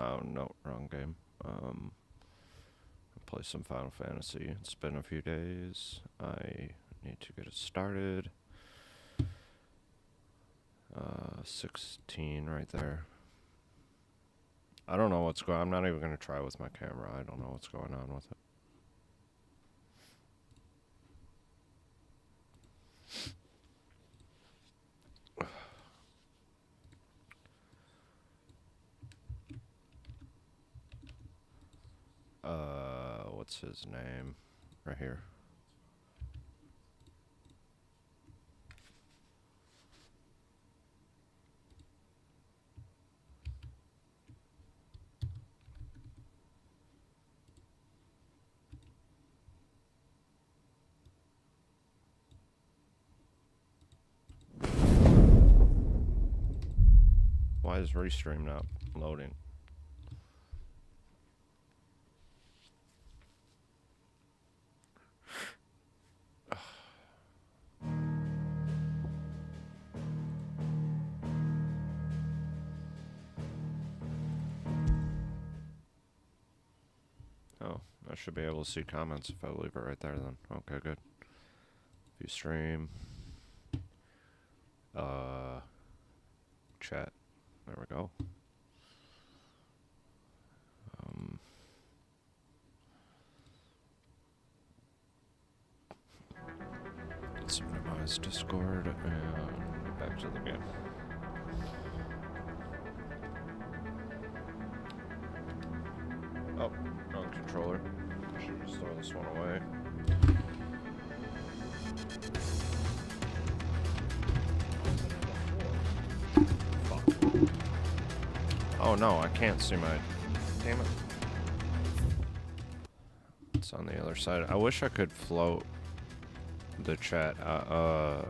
Oh no, wrong game. Play some Final Fantasy. It's been a few days. I need to get it started. 16 right there. I don't know what's going on. I'm not even going to try with my camera. I don't know what's going on with it. What's his name? Right here. Why is Restream not loading? Oh, I should be able to see comments if I leave it right there then. Okay, good. View stream. Chat. There we go. Let's minimize Discord and get back to the game. Oh, wrong controller. Should just throw this one away. Fuck. Oh no, I can't see my... Damn it. It's on the other side. I wish I could float the chat. I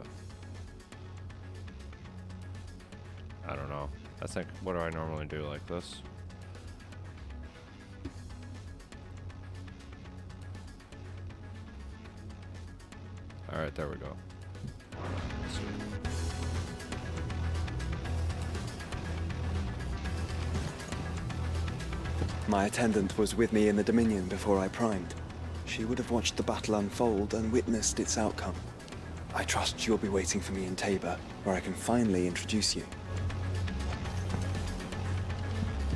don't know. I think, what do I normally do, like this? Alright, there we go. My attendant was with me in the Dominion before I primed. She would have watched the battle unfold and witnessed its outcome. I trust you'll be waiting for me in Tabor, where I can finally introduce you.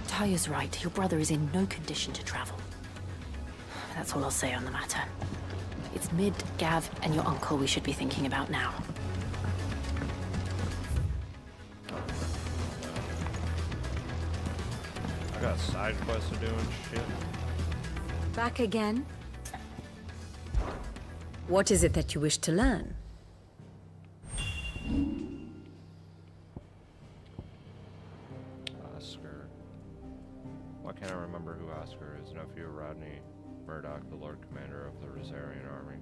Taya's right. Your brother is in no condition to travel. That's all I'll say on the matter. It's Mid, Gav, and your uncle we should be thinking about now. I got side quests to do and shit. Back again? What is it that you wish to learn? Oscar. Why can't I remember who Oscar is? Nephew of Rodney Murdoch, the Lord Commander of the Rosarian Army.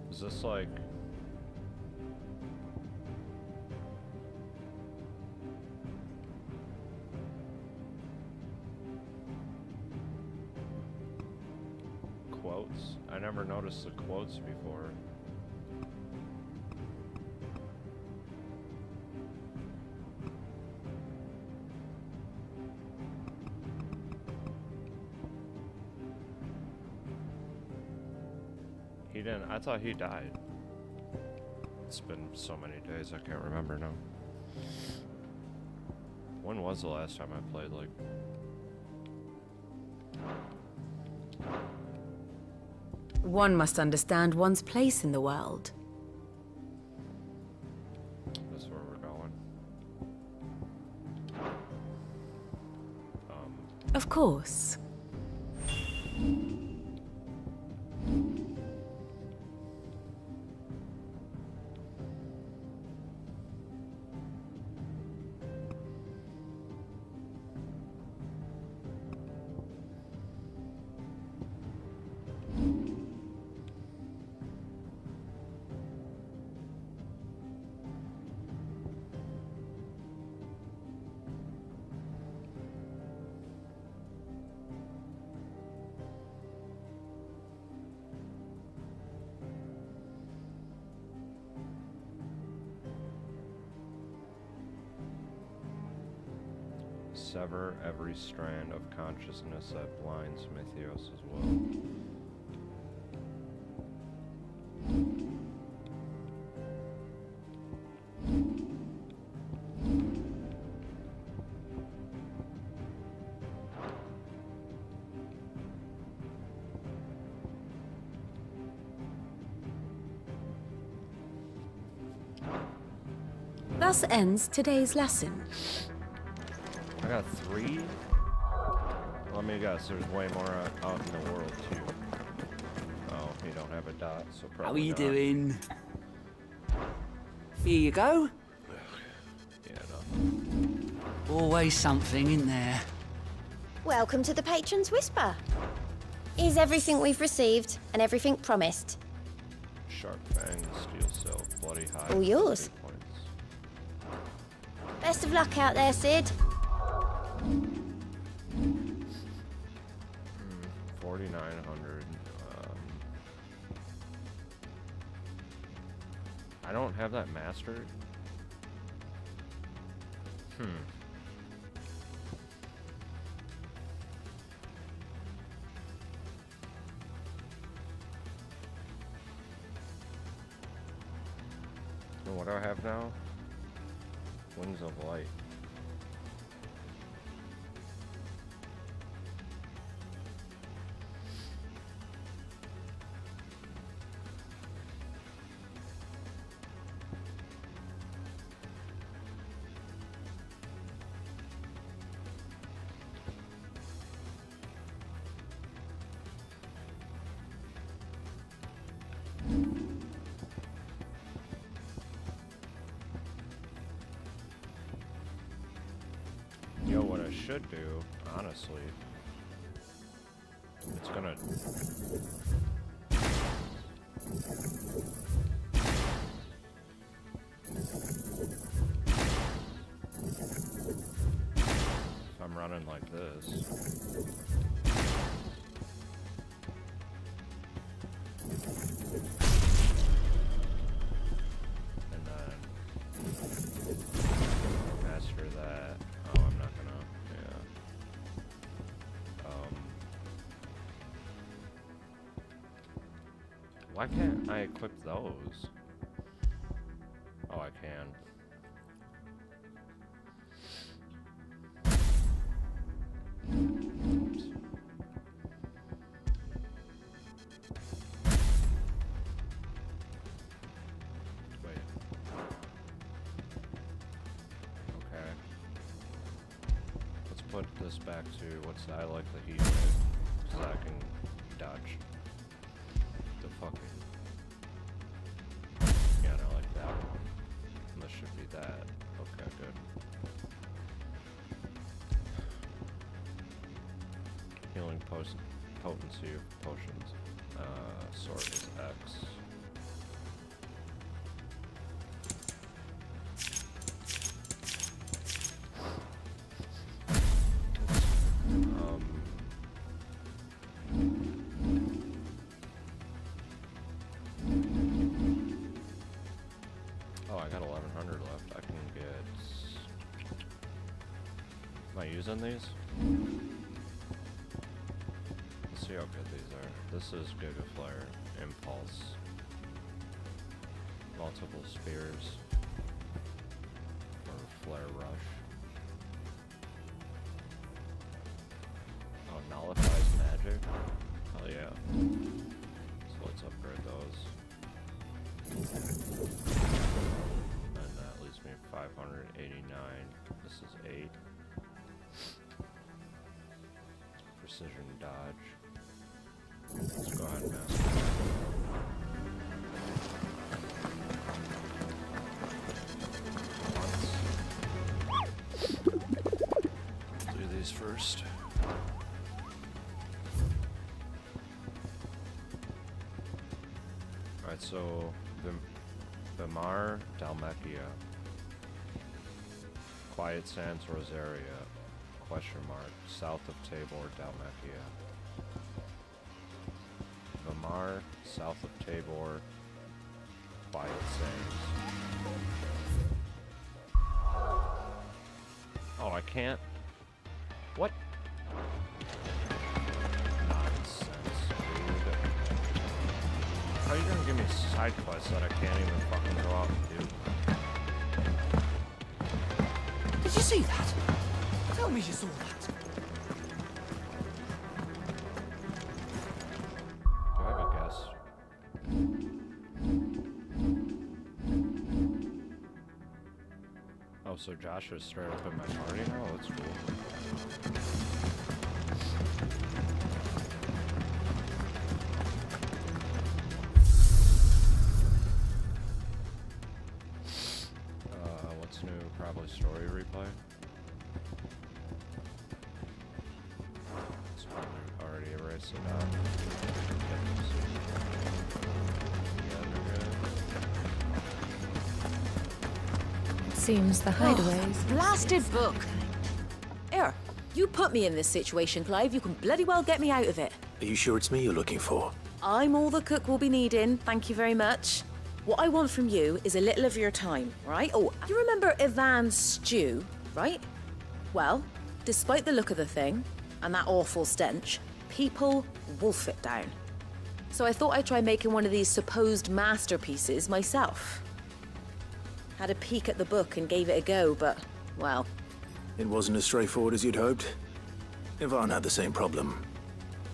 Is this like... quotes? I never noticed the quotes before. He didn't. I thought he died. It's been so many days, I can't remember now. When was the last time I played, like... One must understand one's place in the world. That's where we're going. Of course. sever every strand of consciousness that blinds Mythios' will. Thus ends today's lesson. I got 3? Let me guess, there's way more out in the world too. Oh, you don't have a dot, so probably How are you not. doing? Here you go. Yeah, no. Always something in there. Welcome to the Patron's Whisper. Is everything we've received and everything promised? Sharp fang, steel silk, bloody hide. All yours. 3 points. Best of luck out there, Sid. 4,900. I don't have that mastered. So what do I have now? Wings of Light. Yo, what I should do, honestly, it's gonna... If I'm running like this... and then... master that... Oh, I'm not gonna... yeah. Why can't I equip those? Oh, I can. Oops. Wait. Okay. Let's put this back to what's I like the heat rate, so I can dodge the fucking. Yeah, I like that one. And this should be that. Okay, good. Healing potency of potions. Sword is X. Oh, I got 1,100 left. I can get... Am I using these? Let's see how good these are. This is Giga Flare, Impulse, multiple spears, or Flare Rush. Oh, nullifies magic? Hell yeah. So let's upgrade those. And that leaves me 589. This is 8. Precision dodge. Let's go ahead and master that. Do these first. Alright, so Vimar Dalmatia. Quiet Sands Rosaria. Question mark. South of Tabor, Dalmatia. Vimar, south of Tabor, Quiet Sands. Oh, I can't? What? Nonsense, dude. How are you gonna give me side quests that I can't even fucking go out and do? Did you see that? Tell me you saw that. Do I have a guess? Oh, so Josh is straight up in my party now? Oh, that's cool. What's new? Probably story replay. It's probably already erased it out. Yeah, they're good. Seems the hideaways. Blasted book! Here, you put me in this situation, Clive. You can bloody well get me out of it. Are you sure it's me you're looking for? I'm all the cook will be needing, thank you very much. What I want from you is a little of your time, right? Oh, you remember Ivan's stew, right? Well, despite the look of the thing, and that awful stench, people wolf it down. So I thought I'd try making one of these supposed masterpieces myself. Had a peek at the book and gave it a go, but, well... It wasn't as straightforward as you'd hoped. Ivan had the same problem.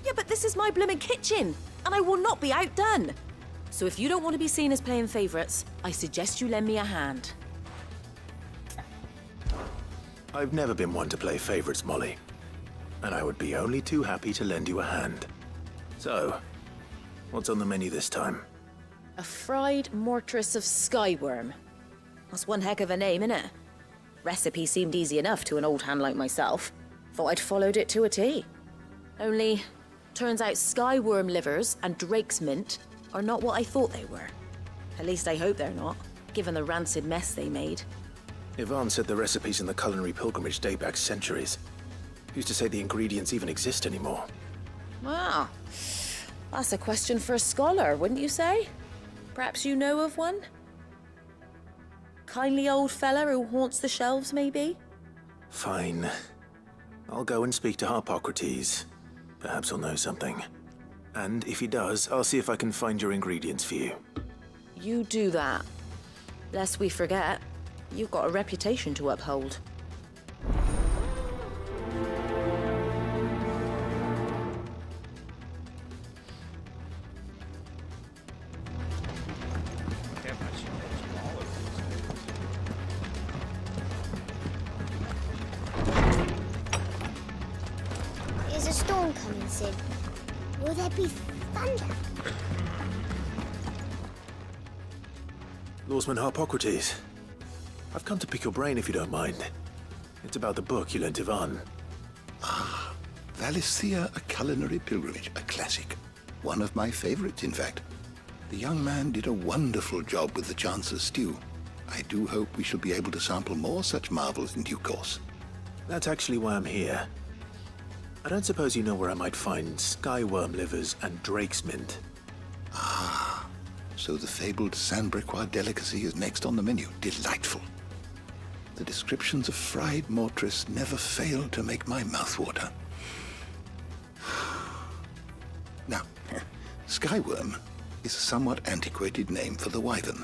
Yeah, but this is my blooming kitchen, and I will not be outdone. So if you don't want to be seen as playing favourites, I suggest you lend me a hand. I've never been one to play favorites, Molly. And I would be only too happy to lend you a hand. So, what's on the menu this time? A fried mortress of skyworm. That's one heck of a name, innit? Recipe seemed easy enough to an old hand like myself. Thought I'd followed it to a T. Only, turns out skyworm livers and drake's mint are not what I thought they were. At least I hope they're not, given the rancid mess they made. Ivan said the recipes in the culinary pilgrimage date back centuries. Who's to say the ingredients even exist anymore? Wow. That's a question for a scholar, wouldn't you say? Perhaps you know of one? Kindly old fella who haunts the shelves, maybe? Fine. I'll go and speak to Harpocrates. Perhaps he'll know something. And if he does, I'll see if I can find your ingredients for you. You do that. Lest we forget, you've got a reputation to uphold. Can't my shoulders smaller these days? Is a storm coming, Sid? Will there be thunder? Lawsman Harpocrates. I've come to pick your brain if you don't mind. It's about the book you lent Ivan. Valisthea, A Culinary Pilgrimage, a classic. One of my favorites, in fact. The young man did a wonderful job with the Chance's stew. I do hope we shall be able to sample more such marvels in due course. That's actually why I'm here. I don't suppose you know where I might find skyworm livers and drake's mint. So the fabled Sandbrequois delicacy is next on the menu. Delightful. The descriptions of fried mortress never fail to make my mouth water. Now, skyworm is a somewhat antiquated name for the wyvern,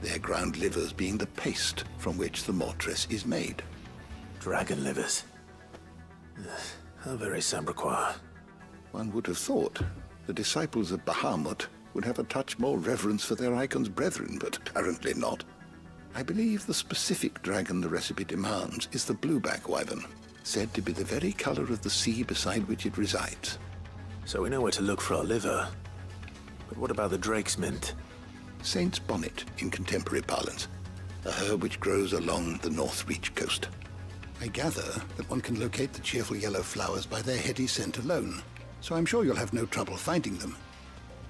their ground livers being the paste from which the mortress is made. Dragon livers. How very Sandbrequois. One would have thought the disciples of Bahamut would have a touch more reverence for their icon's brethren, but apparently not. I believe the specific dragon the recipe demands is the blueback wyvern, said to be the very color of the sea beside which it resides. So we know where to look for our liver. But what about the drake's mint? Saint's bonnet in contemporary parlance, a herb which grows along the North Reach coast. I gather that one can locate the cheerful yellow flowers by their heady scent alone, so I'm sure you'll have no trouble finding them.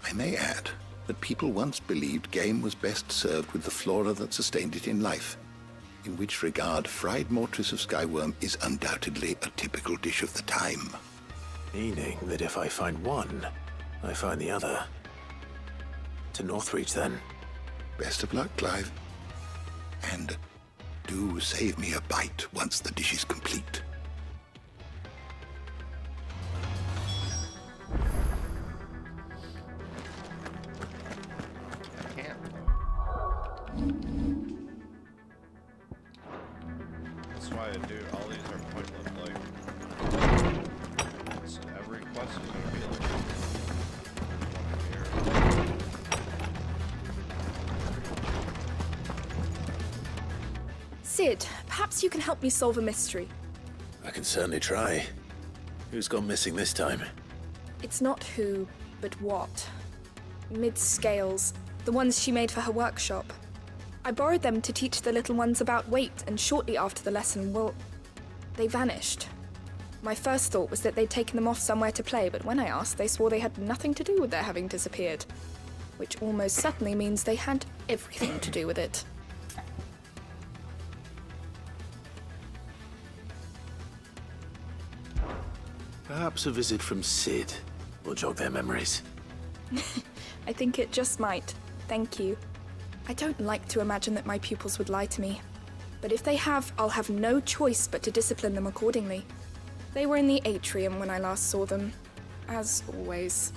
I may add that people once believed game was best served with the flora that sustained it in life, in which regard fried mortress of skyworm is undoubtedly a typical dish of the time. Meaning that if I find one, I find the other. To Northreach, then. Best of luck, Clive. And do save me a bite once the dish is complete. That's why I do. All these are pointless. Like, every quest is gonna be like one here. Sid, perhaps you can help me solve a mystery. I can certainly try. Who's gone missing this time? It's not who, but what. Mid's scales, the ones she made for her workshop. I borrowed them to teach the little ones about weight, and shortly after the lesson, well, they vanished. My first thought was that they'd taken them off somewhere to play, but when I asked, they swore they had nothing to do with their having disappeared. Which almost certainly means they had everything to do with it. Perhaps a visit from Sid will jog their memories. I think it just might. Thank you. I don't like to imagine that my pupils would lie to me. But if they have, I'll have no choice but to discipline them accordingly. They were in the atrium when I last saw them, as always.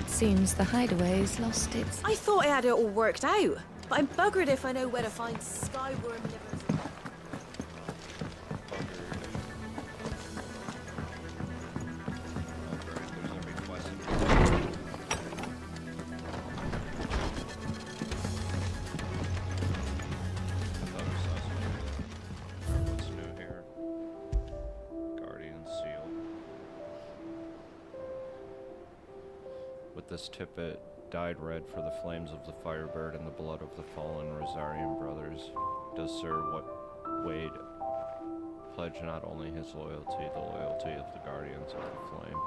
Seems the hideaway's lost its... I thought I had it all worked out, but I'm buggered if I know where to find Skyworm livers. What's new here? Guardian seal. With this tippet, dyed red for the flames of the Firebird and the blood of the fallen Rosarian brothers, does Sir Wade pledge not only his loyalty, the loyalty of the Guardians of the Flame.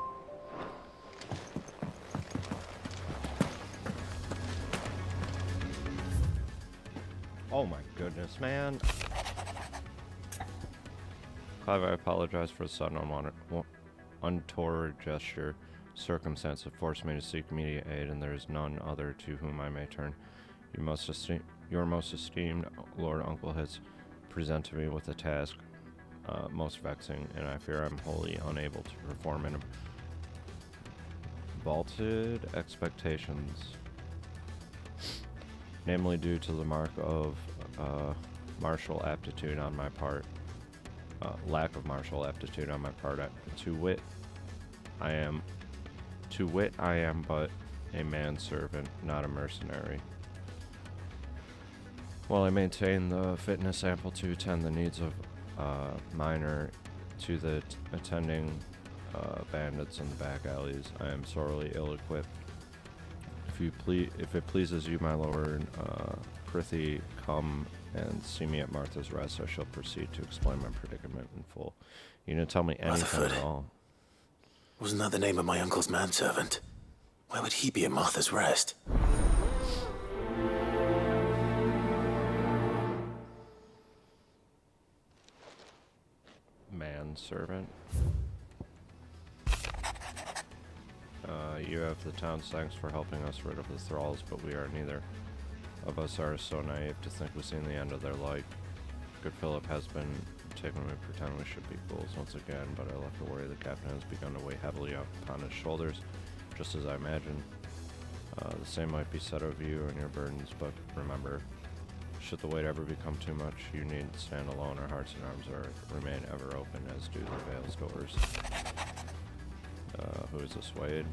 Oh my goodness, man. Clive, I apologize for the sudden untoward gesture. Circumstance have forced me to seek immediate aid, and there is none other to whom I may turn. Your most esteemed Lord Uncle has presented me with a task most vexing, and I fear I'm wholly unable to perform in vaulted expectations, namely due to the mark of martial aptitude on my part, lack of martial aptitude on my part. To wit, I am but a manservant, not a mercenary. While I maintain the fitness ample to attend the needs of minor to the attending bandits in the back alleys, I am sorely ill-equipped. If it pleases you, my lord, prithee come and see me at Martha's Rest. I shall proceed to explain my predicament in full. You didn't tell me anything at all. Wasn't that the name of my uncle's manservant? Why would he be at Martha's Rest? Manservant. You have the town's thanks for helping us rid of the thralls, but we are neither of us are so naive to think we've seen the end of their life. Good Philip has been taking me pretend we should be fools once again, but I left to worry the captain has begun to weigh heavily upon his shoulders, just as I imagined. The same might be said of you and your burdens, but remember, should the weight ever become too much, you needn't stand alone. Our hearts and arms remain ever open, as do the Vale's doors. Who is this Wade?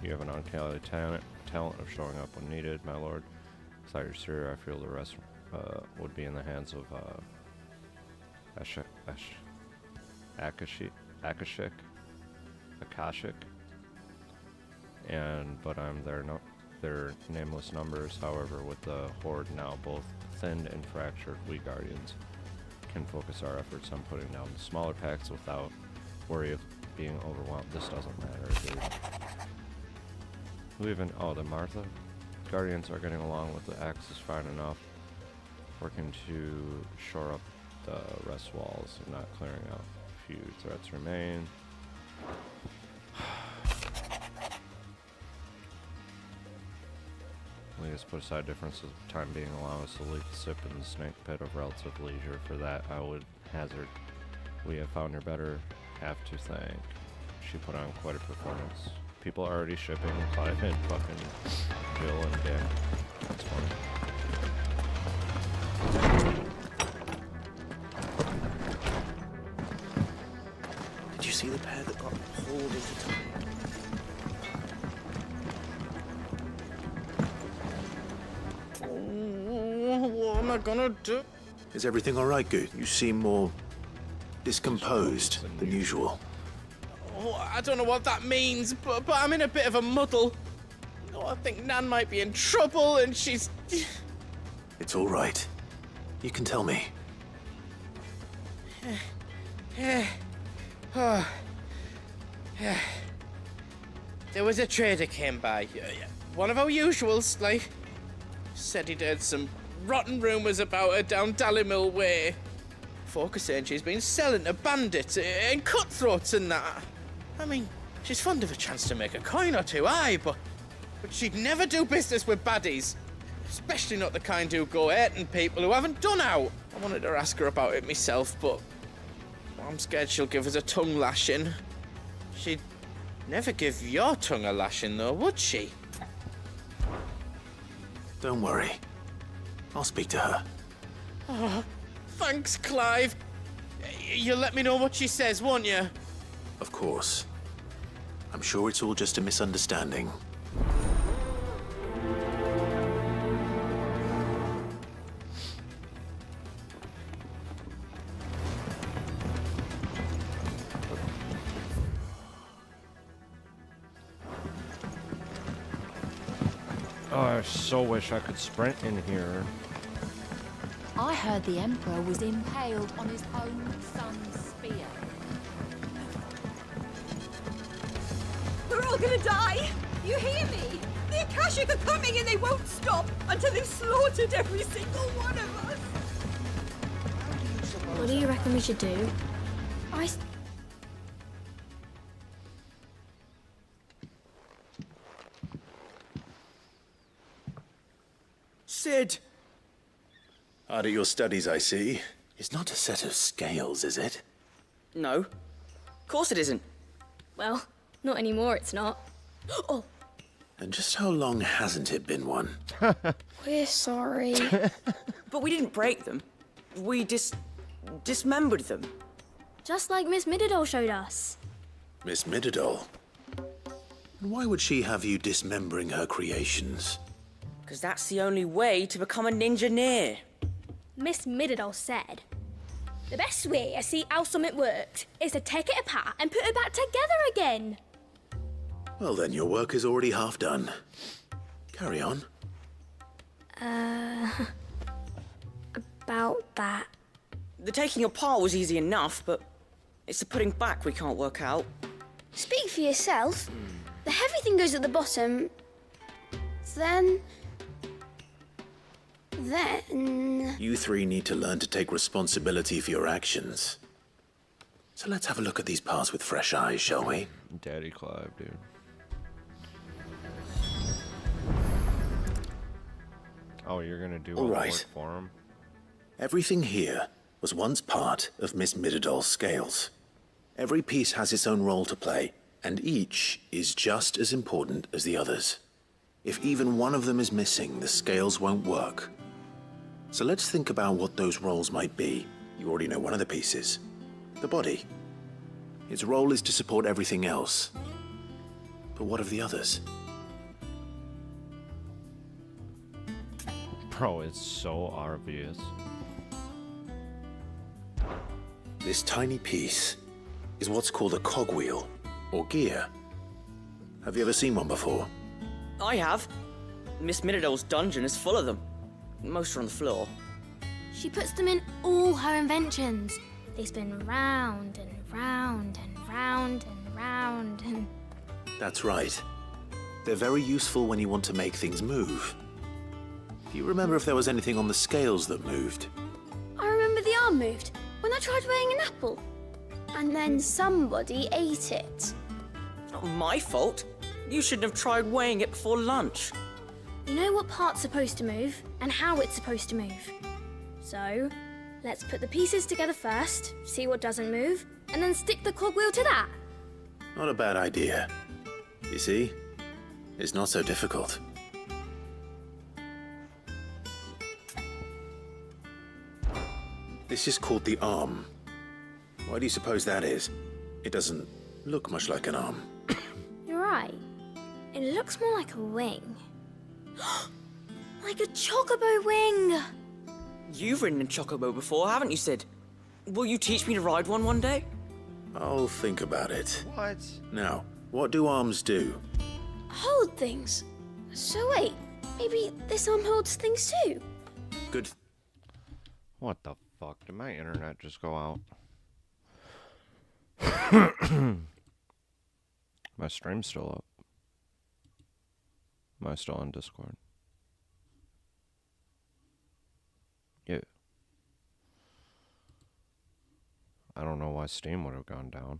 You have an uncanny talent of showing up when needed, my lord. Without your sir, I feel the rest would be in the hands of Akashic, but I'm their nameless numbers. However, with the horde now both thinned and fractured, we guardians can focus our efforts on putting down the smaller packs without worry of being overwhelmed. This doesn't matter, dude. Who even? Oh, the Martha? Guardians are getting along with the axes fine enough, working to shore up the rest walls and not clearing out. Few threats remain. We just put aside differences of time being allow us to leave the sip in the snake pit of relative leisure. For that, I would hazard. We have found your better half to thank. She put on quite a performance. People are already shipping Clive and fucking Jill and Dan. That's funny. Did you see the pair that got pulled into time? What am I gonna do? Is everything all right, Good? You seem more discomposed than usual. Oh, I don't know what that means, but I'm in a bit of a muddle. Oh, I think Nan might be in trouble, and she's... It's all right. You can tell me. There was a trader came by. One of our usuals, like. Said he'd heard some rotten rumours about her down Dallymill Way. Folk are saying she's been selling to bandits and cutthroats and that. I mean, she's fond of a chance to make a coin or two, aye, but she'd never do business with baddies. Especially not the kind who go hurting people who haven't done out. I wanted to ask her about it myself, but I'm scared she'll give us a tongue lashing. She'd never give your tongue a lashing, though, would she? Don't worry. I'll speak to her. Oh, thanks, Clive. You'll let me know what she says, won't you? Of course. I'm sure it's all just a misunderstanding. Oh, I so wish I could sprint in here. I heard the Emperor was impaled on his own son's spear. We're all gonna die! You hear me? The Akashic are coming and they won't stop until they've slaughtered every single one of us! What do you reckon we should do? Sid! Hard at your studies, I see. It's not a set of scales, is it? No. Of course it isn't. Well, not anymore, it's not. Oh, And just how long hasn't it been one? we're sorry. But we didn't break them. We dismembered them. Just like Miss Mididol showed us. Miss Mididol? And why would she have you dismembering her creations? Because that's the only way to become a ninja-near. Miss Mididol said, the best way to see how something works is to take it apart and put it back together again. Well then, your work is already half done. Carry on. About that. The taking apart was easy enough, but it's the putting back we can't work out. Speak for yourself. The heavy thing goes at the bottom. Then... You three need to learn to take responsibility for your actions. So let's have a look at these parts with fresh eyes, shall we? Daddy Clive, dude. Oh, you're gonna do all the work for him? Everything here was once part of Miss Mididol's scales. Every piece has its own role to play, and each is just as important as the others. If even one of them is missing, the scales won't work. So let's think about what those roles might be. You already know one of the pieces. The body. Its role is to support everything else. But what of the others? Bro, it's so obvious. This tiny piece is what's called a cogwheel, or gear. Have you ever seen one before? I have. Miss Mididol's dungeon is full of them. Most are on the floor. She puts them in all her inventions. They spin round and round and round and round and... That's right. They're very useful when you want to make things move. Do you remember if there was anything on the scales that moved? I remember the arm moved when I tried weighing an apple. And then somebody ate it. It's not my fault. You shouldn't have tried weighing it before lunch. You know what part's supposed to move and how it's supposed to move. So, let's put the pieces together first, see what doesn't move, and then stick the cogwheel to that. Not a bad idea. You see? It's not so difficult. This is called the arm. Why do you suppose that is? It doesn't look much like an arm. You're right. It looks more like a wing. Like a chocobo wing! You've ridden a chocobo before, haven't you, Sid? Will you teach me to ride one day? I'll think about it. What? Now, what do arms do? Hold things. So wait, maybe this arm holds things too? Good. What the fuck? Did my internet just go out? My stream's still up. Am I still on Discord? Yeah. I don't know why Steam would have gone down.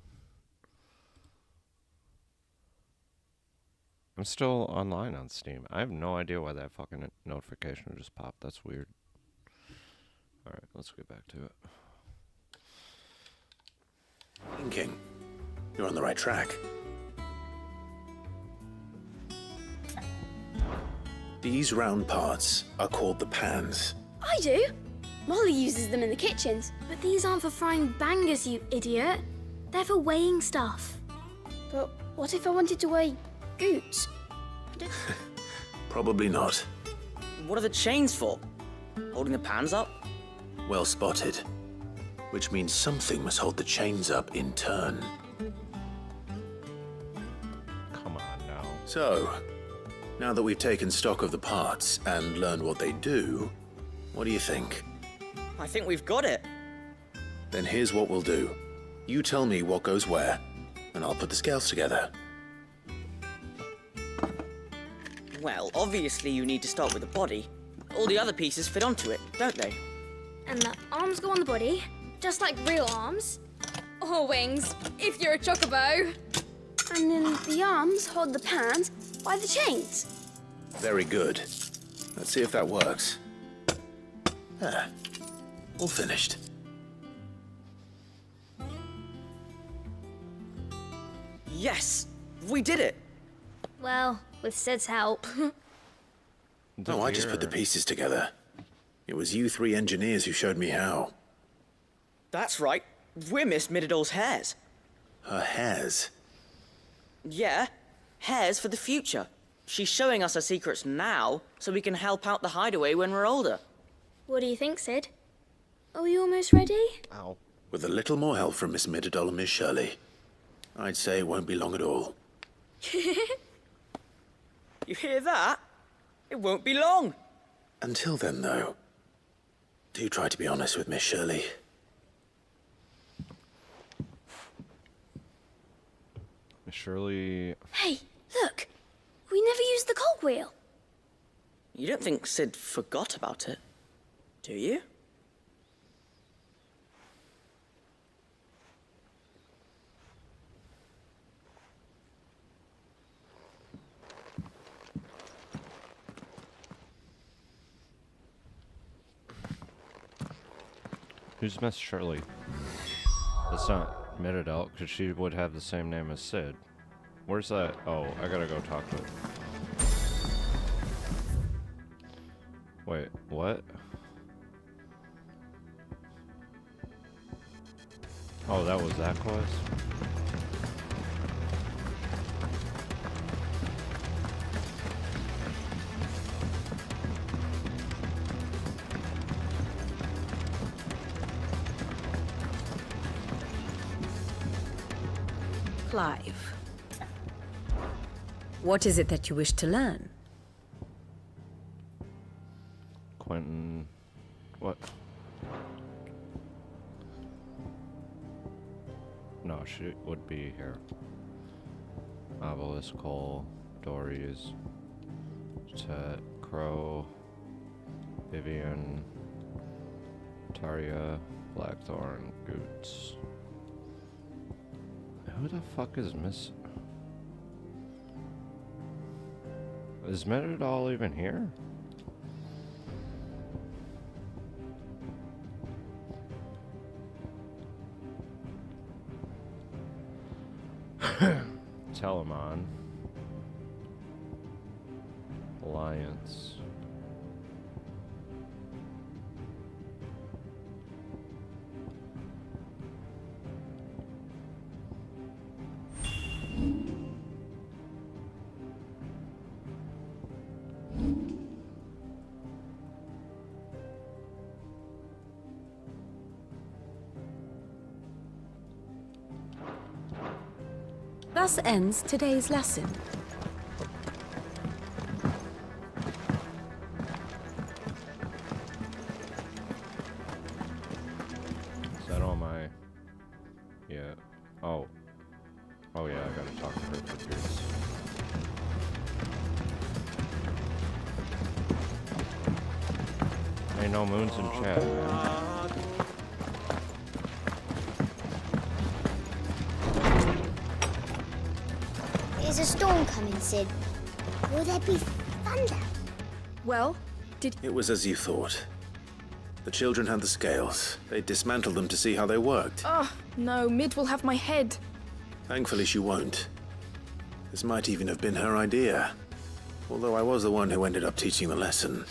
I'm still online on Steam. I have no idea why that fucking notification just popped. That's weird. Alright, let's get back to it. Thinking. You're on the right track. These round parts are called the pans. I do. Molly uses them in the kitchens. But these aren't for frying bangers, you idiot. They're for weighing stuff. But what if I wanted to weigh goots? Probably not. What are the chains for? Holding the pans up? Well spotted. Which means something must hold the chains up in turn. Come on now. So, now that we've taken stock of the parts and learned what they do, what do you think? I think we've got it. Then here's what we'll do. You tell me what goes where, and I'll put the scales together. Well, obviously you need to start with the body. All the other pieces fit onto it, don't they? And the arms go on the body, just like real arms. Or wings, if you're a chocobo. And then the arms hold the pans by the chains. Very good. Let's see if that works. Ah, all finished. Yes! We did it! Well, with Sid's help. No, I just put the pieces together. It was you three engineers who showed me how. That's right. We're Miss Mididol's hares. Her hairs? Yeah, hares for the future. She's showing us her secrets now, so we can help out the hideaway when we're older. What do you think, Sid? Are we almost ready? Ow. With a little more help from Miss Mididol and Miss Shirley, I'd say it won't be long at all. You hear that? It won't be long. Until then, though, do try to be honest with Miss Shirley. Miss Shirley... Hey, look! We never used the cogwheel. You don't think Sid forgot about it, do you? Who's Miss Shirley? That's not Mididel, because she would have the same name as Sid. Where's that? Oh, I gotta go talk to it. Wait, what? Oh, that was that quest? Clive, what is it that you wish to learn? Quentin... What? No, she would be here. Obelisk, Cole, Dories, Tet, Crow, Vivian, Taria, Blackthorn, Goots. Who the fuck is Miss... Is Metadol even here? Telemon. Alliance. Thus ends today's lesson. Is that all my... Yeah. Oh. Oh yeah, I gotta talk to her for this. Ain't no moons in chat, man. Is a storm coming, Sid? Will there be thunder? Well, It was as you thought. The children had the scales. They dismantled them to see how they worked. Oh, no, Mid will have my head. Thankfully, she won't. This might even have been her idea. Although I was the one who ended up teaching the lesson.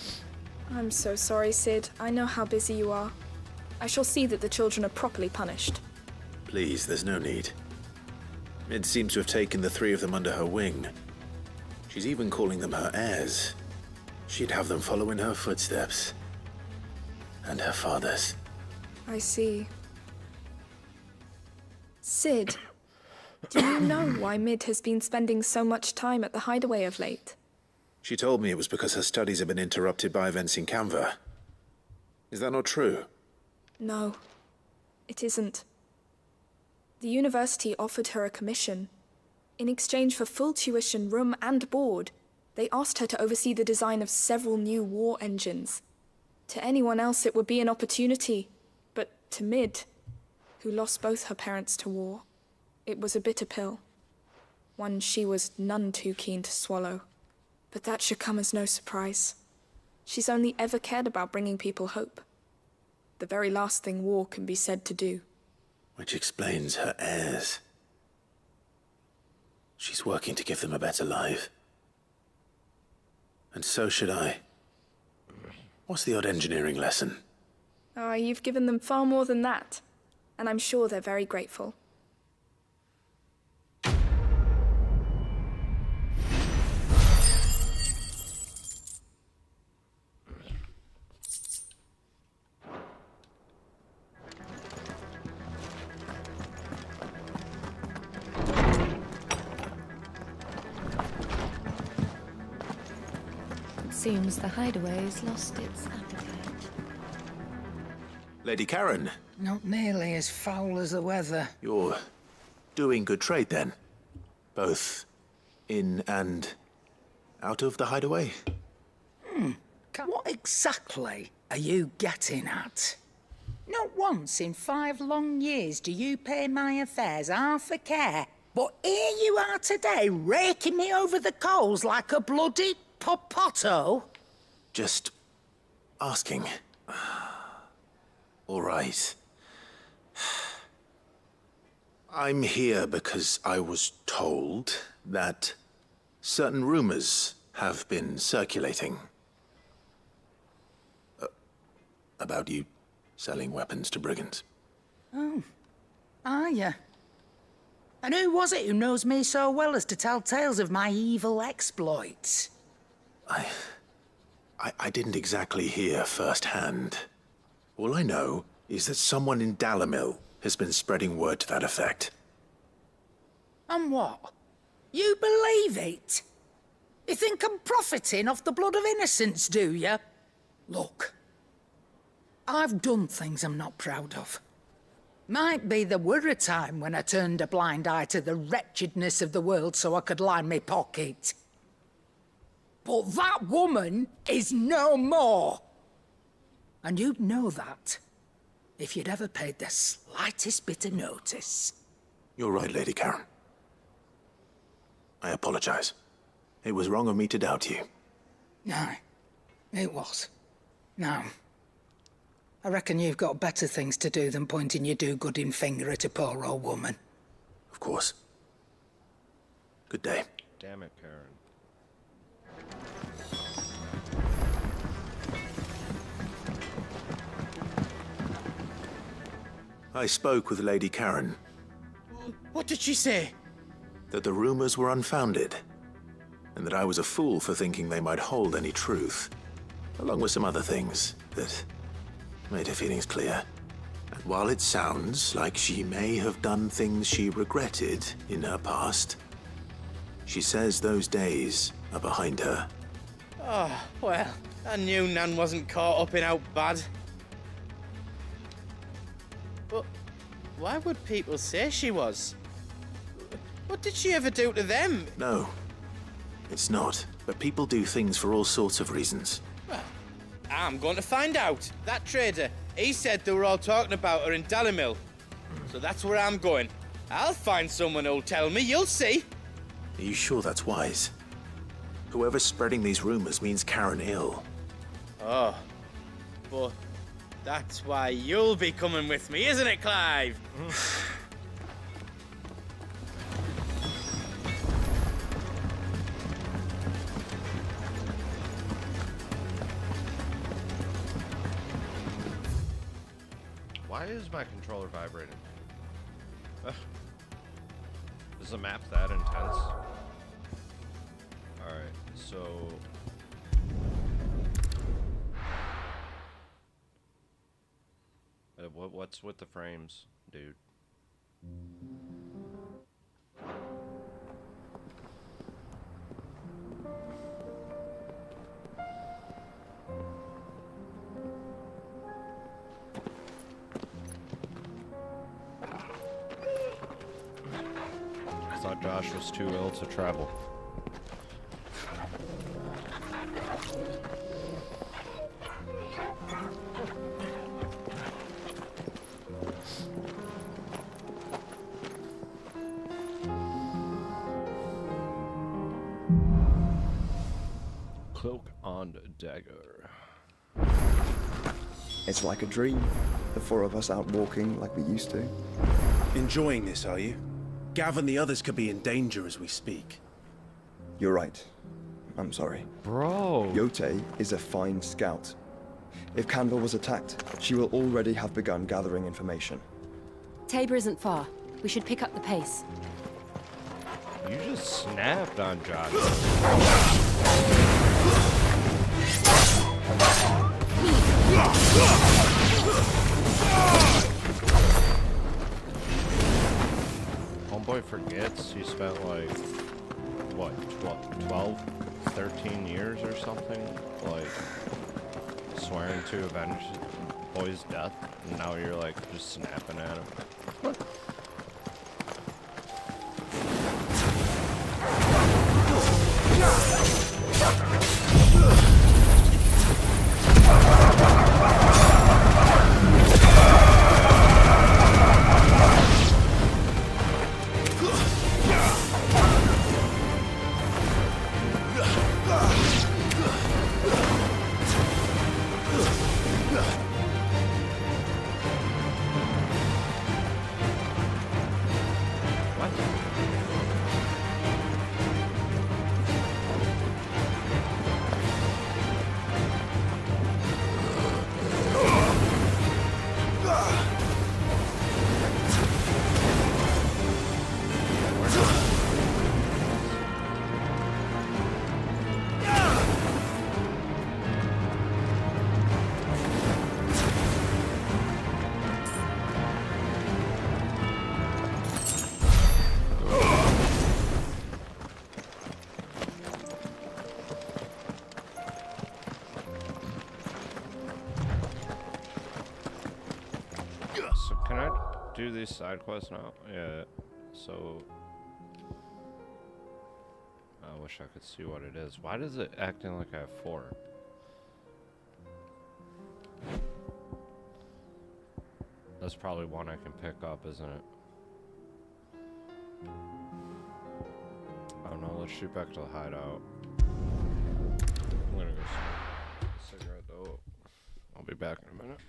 I'm so sorry, Sid. I know how busy you are. I shall see that the children are properly punished. Please, there's no need. Mid seems to have taken the three of them under her wing. She's even calling them her heirs. She'd have them follow in her footsteps. And her father's. I see. Sid, do you know why Mid has been spending so much time at the hideaway of late? She told me it was because her studies have been interrupted by events in Canva. Is that not true? No, it isn't. The university offered her a commission. In exchange for full tuition, room, and board, they asked her to oversee the design of several new war engines. To anyone else, it would be an opportunity, but to Mid, who lost both her parents to war, it was a bitter pill. One she was none too keen to swallow. But that should come as no surprise. She's only ever cared about bringing people hope. The very last thing war can be said to do. Which explains her heirs. She's working to give them a better life. And so should I. What's the odd engineering lesson? Ah, you've given them far more than that. And I'm sure they're very grateful. Seems the hideaway's lost its appetite. Lady Karen, Not nearly as foul as the weather. you're doing good trade then? Both in and out of the hideaway? What exactly are you getting at? Not once in 5 long years do you pay my affairs half a care. But here you are today, raking me over the coals like a bloody popoto. Just asking. All right. I'm here because I was told that certain rumors have been circulating. About you selling weapons to brigands. Oh, are you? And who was it who knows me so well as to tell tales of my evil exploits? I didn't exactly hear firsthand. All I know is that someone in Dalimil has been spreading word to that effect. And what? You believe it? You think I'm profiting off the blood of innocents, do you? Look, I've done things I'm not proud of. Might be there were a time when I turned a blind eye to the wretchedness of the world so I could line my pocket. But that woman is no more. And you'd know that if you'd ever paid the slightest bit of notice. You're right, Lady Karen. I apologize. It was wrong of me to doubt you. No, it was. No. I reckon you've got better things to do than pointing your do-gooding finger at a poor old woman. Of course. Good day. Damn it, Karen. I spoke with Lady Karen. What did she say? That the rumors were unfounded, and that I was a fool for thinking they might hold any truth, along with some other things that made her feelings clear. And while it sounds like she may have done things she regretted in her past, she says those days are behind her. Oh, well, I knew Nan wasn't caught up in out bad. But why would people say she was? What did she ever do to them? No, it's not. But people do things for all sorts of reasons. Well, I'm going to find out. That trader, he said they were all talking about her in Dalimil. So that's where I'm going. I'll find someone who'll tell me, you'll see. Are you sure that's wise? Whoever's spreading these rumors means Karen ill. Oh, but that's why you'll be coming with me, isn't it, Clive? Why is my controller vibrating? Is the map that intense? Alright, so... what's with the frames, dude? I thought Josh was too ill to travel. Cloak and dagger. It's like a dream. The four of us out walking like we used to. Enjoying this, are you? Gav and the others could be in danger as we speak. You're right. I'm sorry. Bro! Yote is a fine scout. If Canville was attacked, she will already have begun gathering information. Tabor isn't far. We should pick up the pace. You just snapped on Josh. Homeboy forgets he spent like, what, 12, 13 years or something? Like, swearing to avenge boy's death, and now you're like, just snapping at him. So can I do these side quests now? Yeah. So I wish I could see what it is. Why does it acting like I have 4? That's probably one I can pick up, isn't it? I don't know. let's shoot back to the hideout. I'm gonna go smoke a cigarette though. I'll be back in a minute.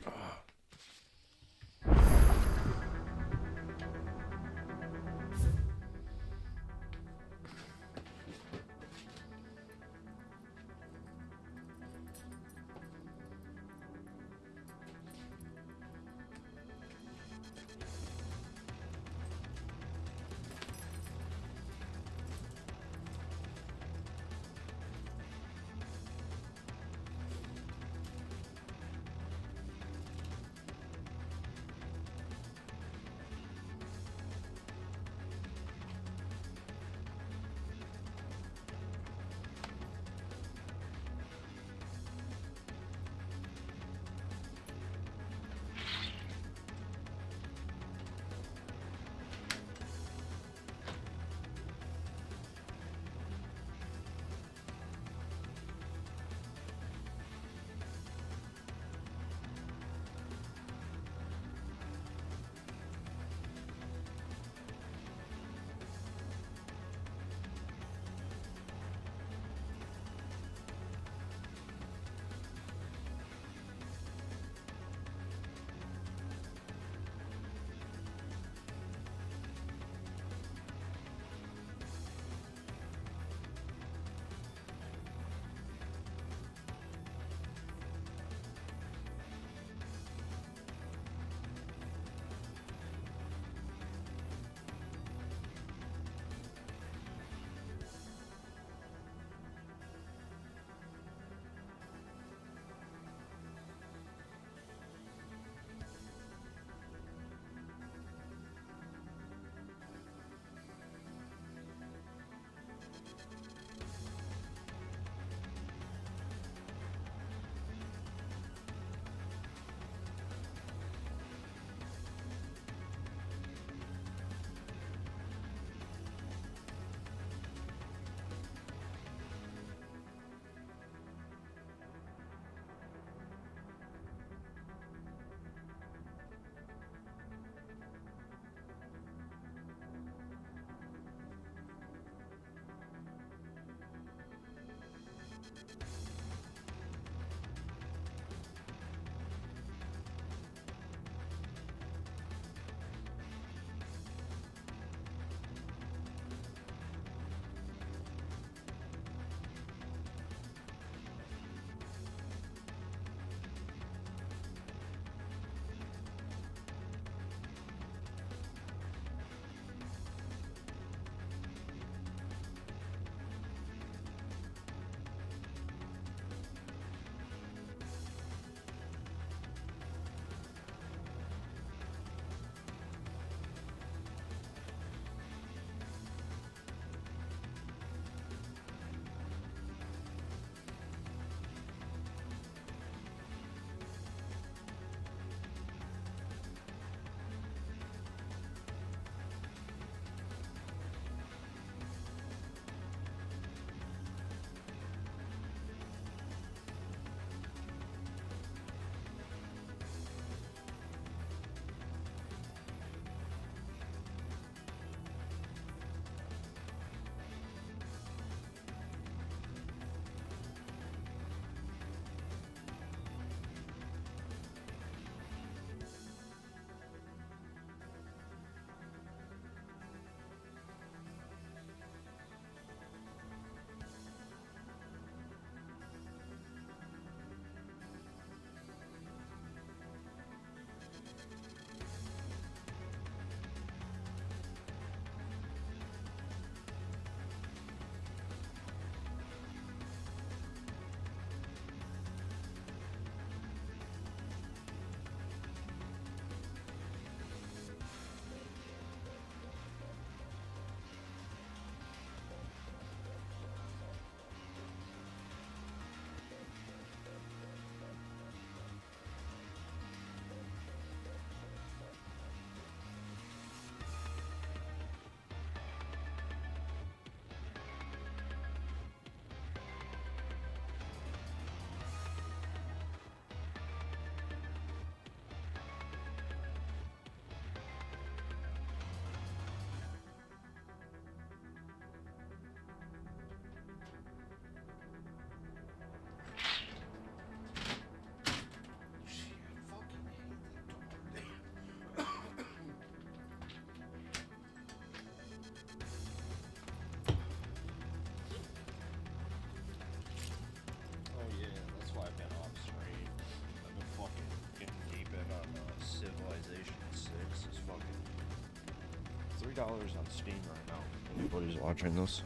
on Steam right now. Anybody's watching this?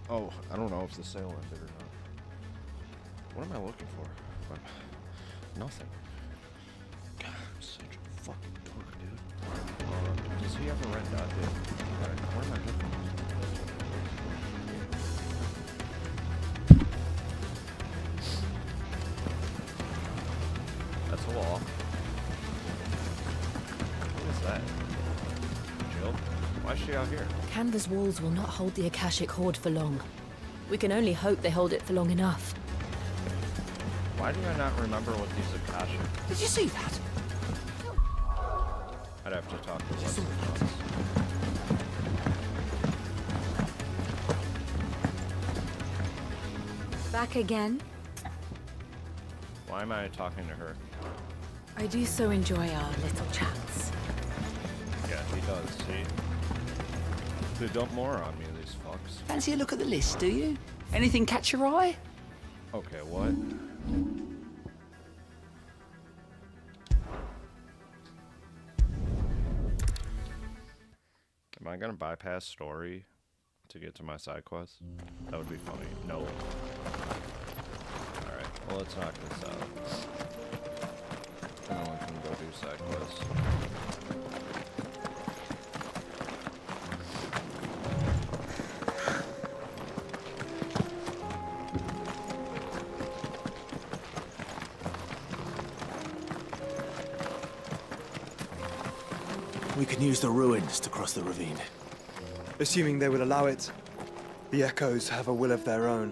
Oh, I don't know if the sale ended or not. What am I looking for? Nothing. God, I'm such a fucking dork, dude. Does he ever rent that, dude? Where am I looking? That's a wall. What is that? Jill? Why is she out here? Canva's walls will not hold the Akashic Horde for long. We can only hope they hold it for long enough. Why do I not remember what these Akashic... Did you see that? I'd have to talk to Leslie. Back again? Why am I talking to her? I do so enjoy our little chats. Yeah, he does, see? They dump more on me, these fucks. Fancy a look at the list, do you? Anything catch your eye? Okay, what? Am I gonna bypass story to get to my side quest? That would be funny. No. Alright, well let's knock this out. And then we can go do side quests. We can use the ruins to cross the ravine. Assuming they will allow it. The echoes have a will of their own.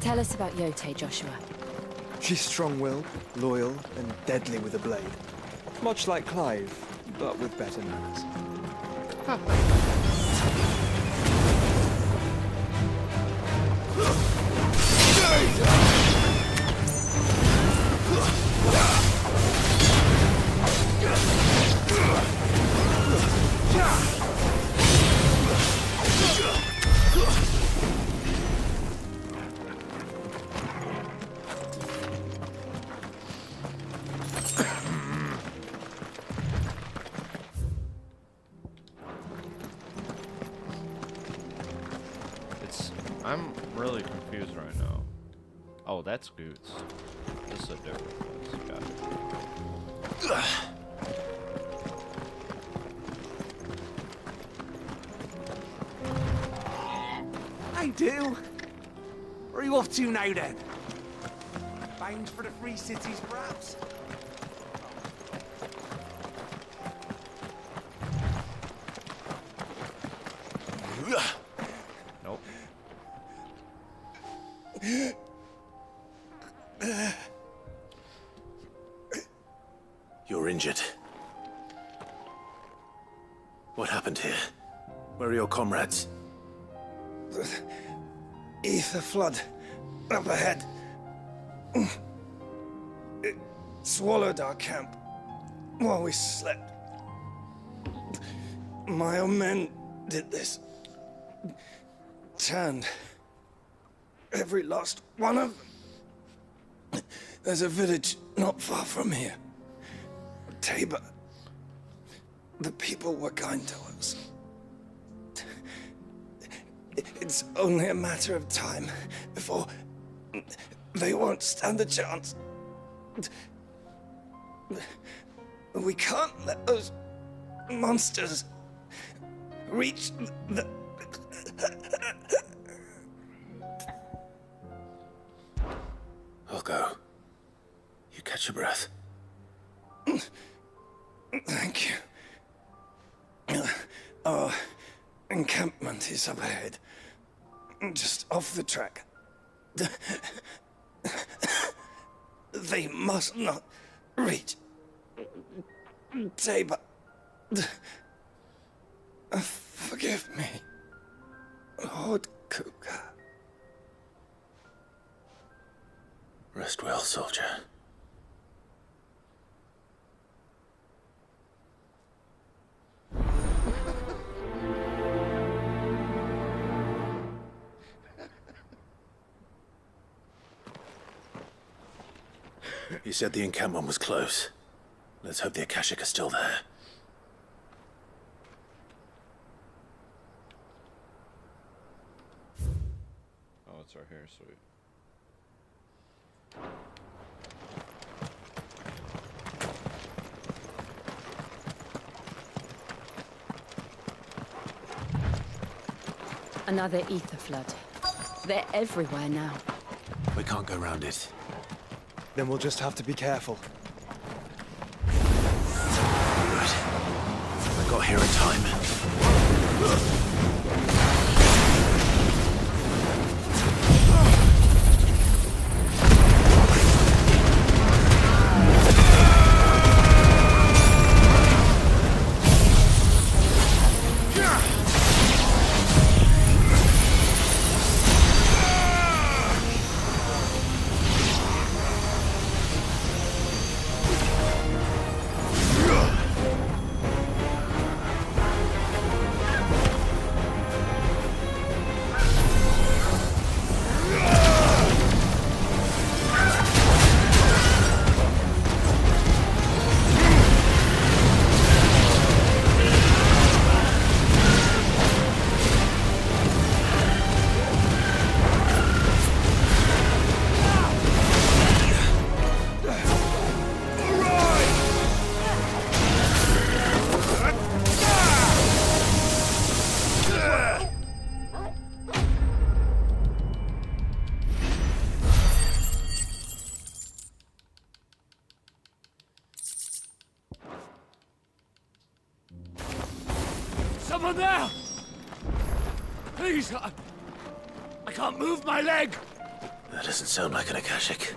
Tell us about Yote, Joshua. She's strong-willed, loyal, and deadly with a blade. Much like Clive, but with better manners. I'm really confused right now. Oh, that's Goots. This is a different place. Got it. do. Where are you off to now, then? Bound for the Free Cities, perhaps? Nope. You're injured. What happened here? Where are your comrades? The ether flood up ahead. It swallowed our camp while we slept. My own men did this. Turned every last one of them. There's a village not far from here. Tabor. The people were kind to us. It's only a matter of time before they won't stand a chance. We can't let those monsters reach the... I'll go. You catch your breath. Thank you. Our encampment is up ahead. Just off the track. They must not reach Tabor. Forgive me, Lord Cougar. Rest well, soldier. You said the encampment was close. Let's hope the Akashic are still there. Oh, it's right here, sweet. Another ether flood. They're everywhere now. We can't go round it. Then we'll just have to be careful. Good. I got here in time. Someone there! Please, I can't move my leg! That doesn't sound like an Akashic.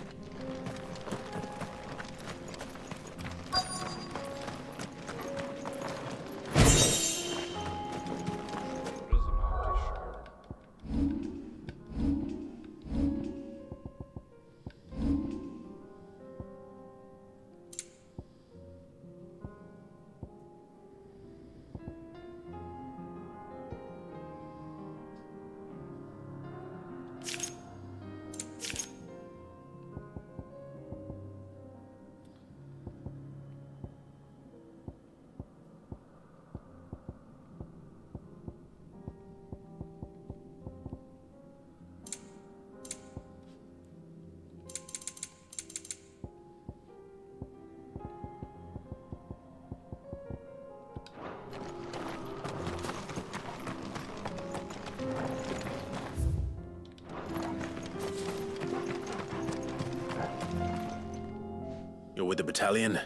battalion?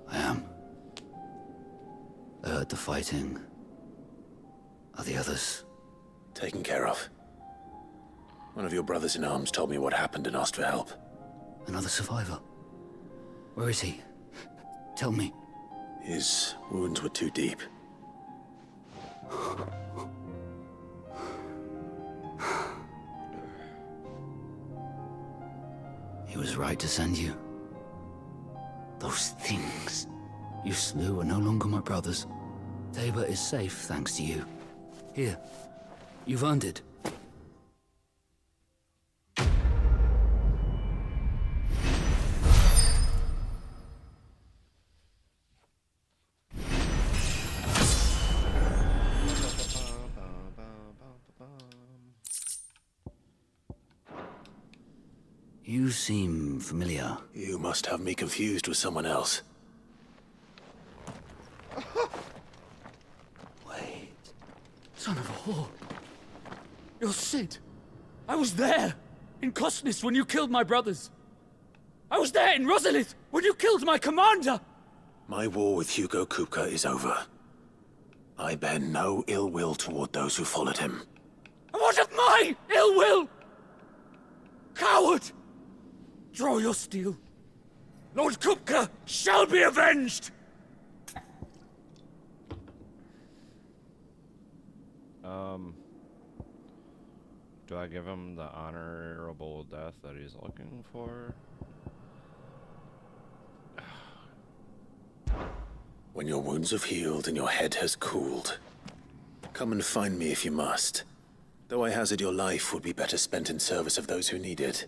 I am. I heard the fighting. Are the others? Taken care of. One of your brothers in arms told me what happened and asked for help. Another survivor? Where is he? Tell me. His wounds were too deep. He was right to send you. Those things you slew are no longer my brothers. Tabor is safe thanks to you. Here, you've earned it. You seem familiar. You must have me confused with someone else. Wait. Son of a whore. You're Sid. I was there in Cosnis when you killed my brothers. I was there in Rosalith when you killed my commander. My war with Hugo Kupka is over. I bear no ill will toward those who followed him. And what of my ill will? Coward! Draw your steel. Lord Kupka shall be avenged! Do I give him the honorable death that he's looking for? When your wounds have healed and your head has cooled, come and find me if you must. Though I hazard your life would be better spent in service of those who need it.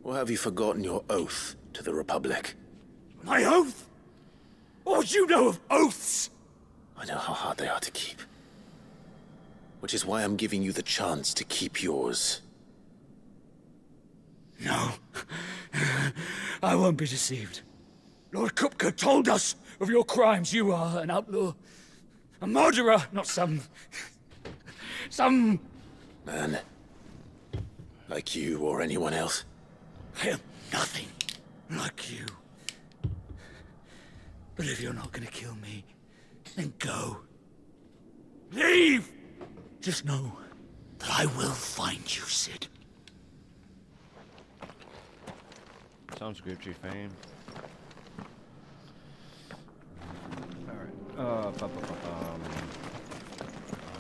Or have you forgotten your oath to the Republic? My oath? What would you know of oaths? I know how hard they are to keep. Which is why I'm giving you the chance to keep yours. No. I won't be deceived. Lord Kupka told us of your crimes. You are an outlaw. A murderer, not some Man. Like you or anyone else. I am nothing like you. But if you're not gonna kill me, then go. Leave! Just know that I will find you, Sid. Sounds Gucci fame. Alright. I'm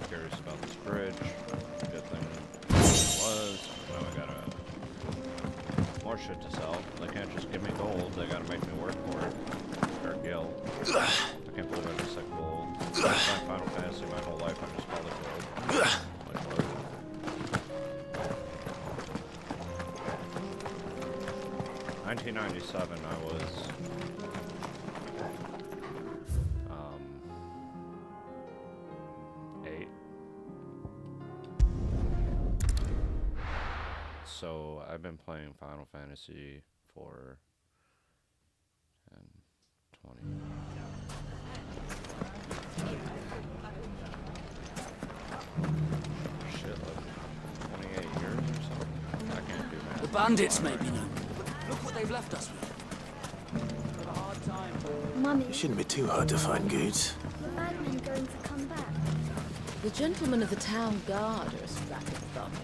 curious about this bridge. Good thing it was. Now I gotta more shit to sell. They can't just give me gold, they gotta make me work for it. Or gil. I can't believe I just said gold. I've played Final Fantasy my whole life, I just called it gold. Like what? 1997, I was 8. So I've been playing Final Fantasy for 10, 20. Shit, like 28 years or something. I can't do math. The bandits made me know. Look what they've left us with. Had a hard time. Mummy. It shouldn't be too hard to find goods. The bagmen going to come back? The gentlemen of the town guard are a scrappy bunch.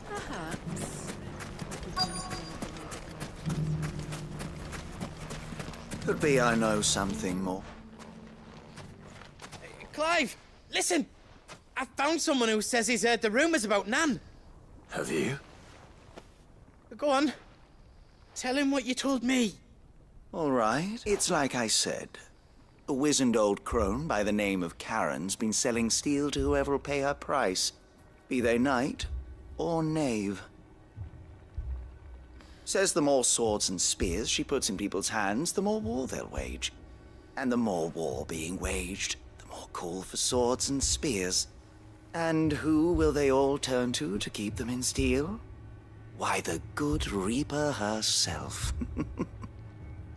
Perhaps. Could be I know something more. Clive, listen! I found someone who says he's heard the rumours about Nan. Have you? Go on. Tell him what you told me. All right. It's like I said. A wizened old crone by the name of Karen's been selling steel to whoever will pay her price, be they knight or knave. Says the more swords and spears she puts in people's hands, the more war they'll wage. And the more war being waged, the more call for swords and spears. And who will they all turn to keep them in steel? Why, the good Reaper herself.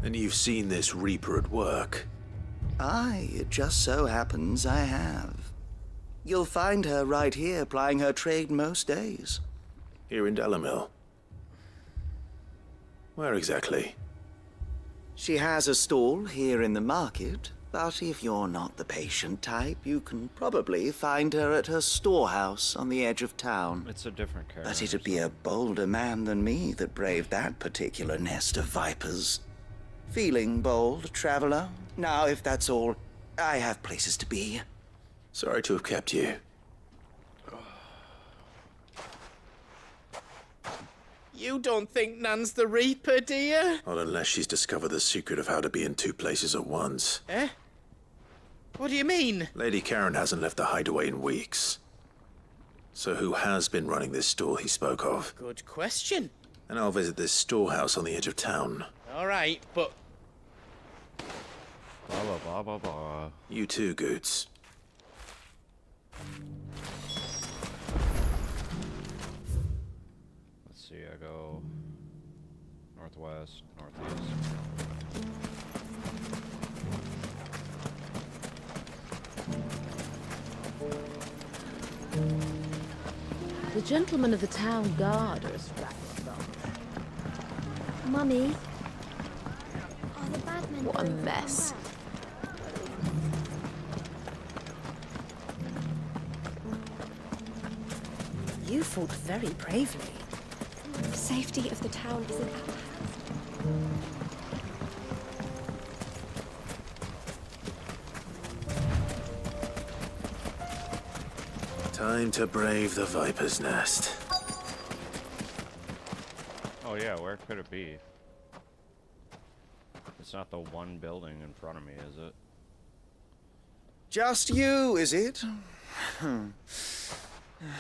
And you've seen this Reaper at work? Aye, it just so happens I have. You'll find her right here plying her trade most days. Here in Delamil? Where exactly? She has a stall here in the market, but if you're not the patient type, you can probably find her at her storehouse on the edge of town. It's a different character. But it'd be a bolder man than me that braved that particular nest of vipers. Feeling bold, traveler? Now, if that's all, I have places to be. Sorry to have kept you. You don't think Nan's the Reaper, do you? Not unless she's discovered the secret of how to be in two places at once. Eh? What do you mean? Lady Karen hasn't left the hideaway in weeks. So who has been running this stall he spoke of? Good question. And I'll visit this storehouse on the edge of town. All right, but... Blah, blah, blah, blah, blah. You too, Goots. Let's see, I go northwest, northeast. The gentlemen of the town guard are a strapping bunch. Mummy, are the bad men... What a mess. You fought very bravely. The safety of the town is in our hands. Time to brave the Viper's Nest. Oh yeah, where could it be? It's not the one building in front of me, is it? Just you, is it?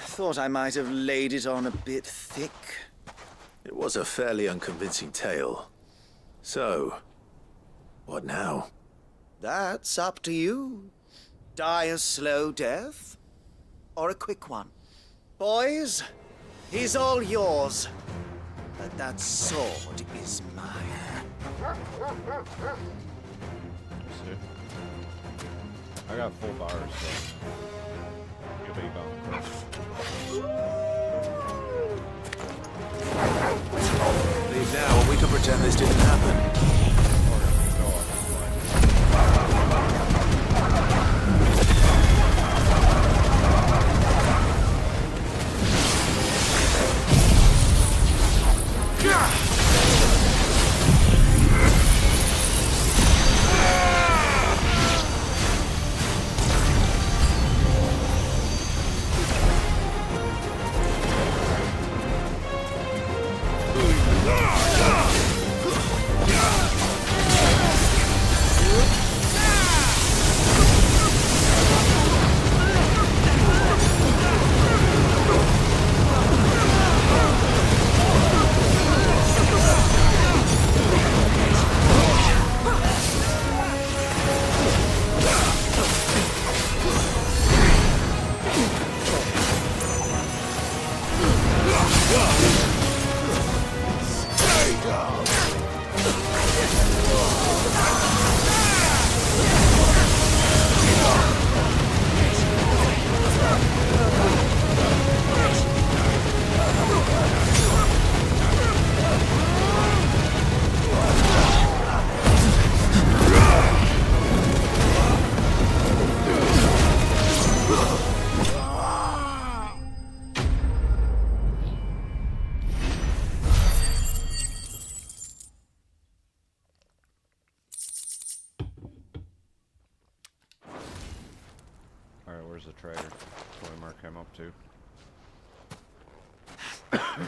Thought I might have laid it on a bit thick. It was a fairly unconvincing tale. So, what now? That's up to you. Die a slow death, or a quick one. Boys, he's all yours. But that sword is mine. See? I got full bars, so you'll be gone. Leave now, or we can pretend this didn't happen. Alright, where's the trader? Toy mark came up to.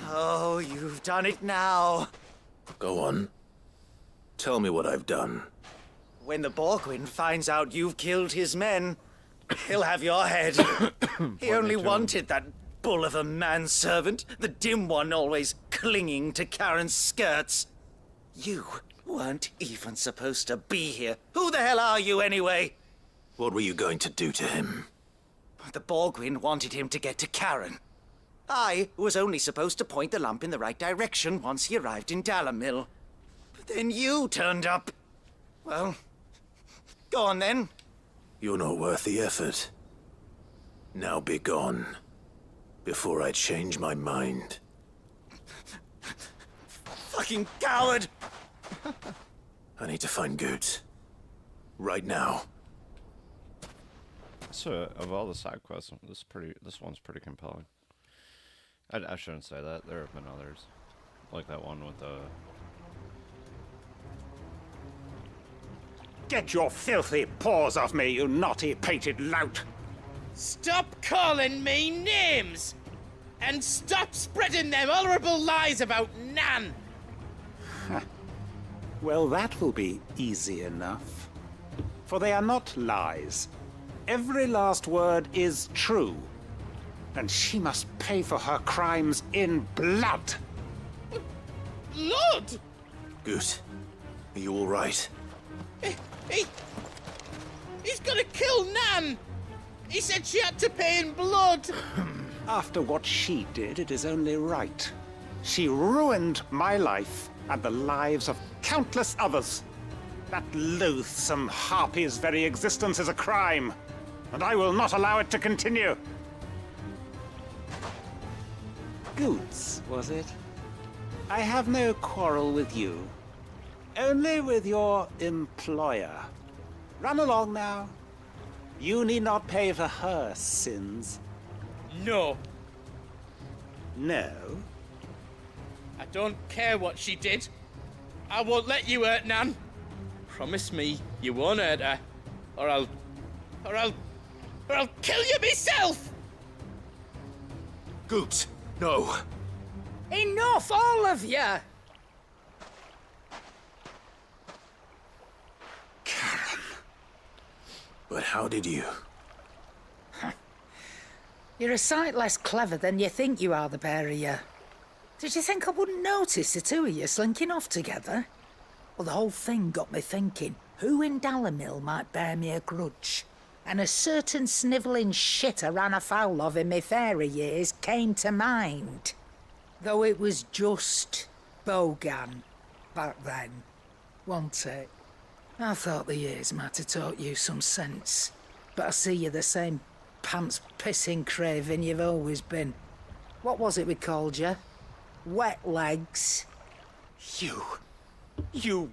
Oh, you've done it now. Go on. Tell me what I've done. When the Borgwyn finds out you've killed his men, he'll have your head. He only wanted that bull of a manservant, the dim one always clinging to Karen's skirts. You weren't even supposed to be here. Who the hell are you anyway? What were you going to do to him? The Borgwyn wanted him to get to Karen. I was only supposed to point the lamp in the right direction once he arrived in Dalamil. But then you turned up. Well, go on then. You're not worth the effort. Now be gone, before I change my mind. fucking coward! I need to find Goots. Right now. So, of all the side quests, this one's pretty compelling. I shouldn't say that. There have been others, like that one with the. Get your filthy paws off me, you naughty pated lout! Stop calling me names! And stop spreading them horrible lies about Nan! Well, that will be easy enough. For they are not lies. Every last word is true. And she must pay for her crimes in blood. Blood? Goot, are you all right? He's gonna kill Nan! He said she had to pay in blood! After what she did, it is only right. She ruined my life and the lives of countless others. That loathsome harpy's very existence is a crime, and I will not allow it to continue. Goots, was it? I have no quarrel with you. Only with your employer. Run along now. You need not pay for her sins. No. No? I don't care what she did. I won't let you hurt Nan. Promise me you won't hurt her, or I'll kill you myself! Goot, no. Enough, all of you! But how did you? You're a sight less clever than you think you are, the pair of you. Did you think I wouldn't notice the two of you slinking off together? Well, the whole thing got me thinking, who in Dalimil might bear me a grudge? And a certain snivelling shit I ran afoul of in my fairy years came to mind. Though it was just Bogan back then, wasn't it? I thought the years might have taught you some sense, but I see you're the same pants-pissing craven you've always been. What was it we called you? Wet legs? You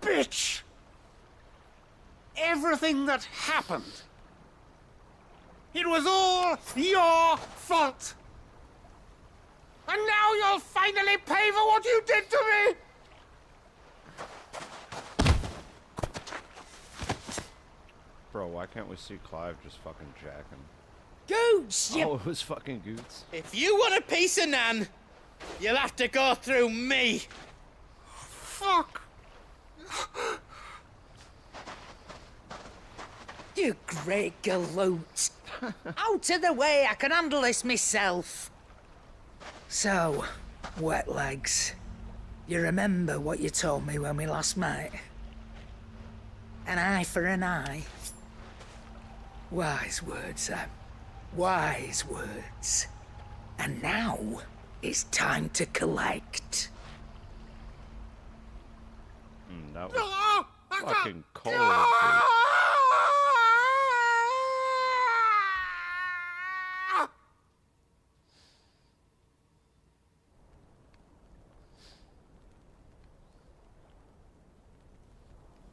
bitch! Everything that happened, it was all your fault! And now you'll finally pay for what you did to me! Bro, why can't we see Clive just fucking jacking? Goots! Oh, it was fucking Goots. If you want a piece of Nan, you'll have to go through me. Fuck! You great galoot! Out of the way, I can handle this myself. So, wet legs, you remember what you told me when we last met? An eye for an eye. Wise words, Sam. Wise words. And now, it's time to collect. That was fucking cold, dude.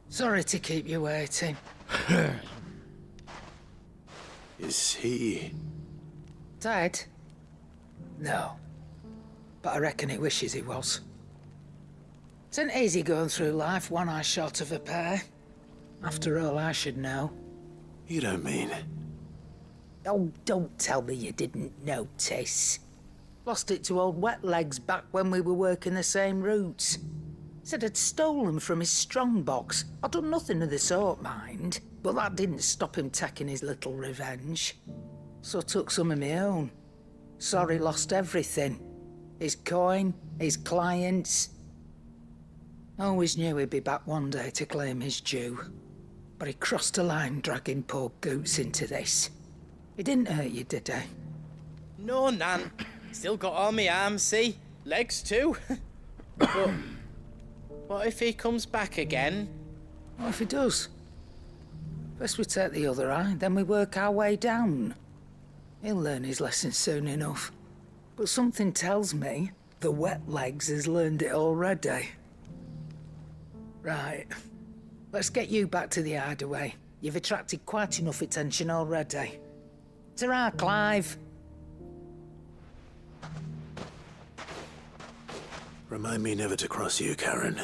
Sorry to keep you waiting. Is he... Dead? No. But I reckon he wishes he was. It isn't easy going through life one eye short of a pair. After all, I should know. You don't mean... Oh, don't tell me you didn't notice. Lost it to old Wet Legs back when we were working the same routes. Said I'd stolen from his strongbox. I'd done nothing of the sort, mind. But that didn't stop him taking his little revenge. So I took some of my own. Sorry, lost everything. His coin, his clients. Always knew he'd be back one day to claim his due. But he crossed a line dragging poor Goots into this. He didn't hurt you, did he? No, Nan. Still got all my arms, see? Legs too. But what if he comes back again? What if he does? First we take the other eye, then we work our way down. He'll learn his lesson soon enough. But something tells me The wet legs has learned it already. Right. Let's get you back to the hideaway. You've attracted quite enough attention already. Ta-ra, Clive. Remind me never to cross you, Karen.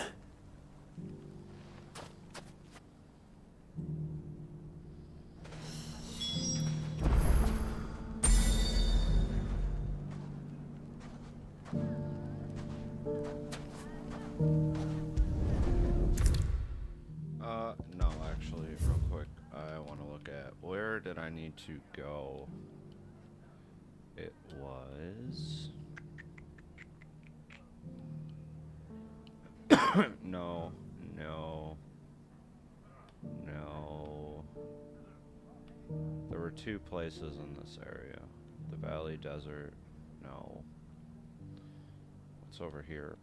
No, actually, real quick, I want to look at where did I need to go? It was... no. There were two places in this area. The Valley Desert, no. What's over here?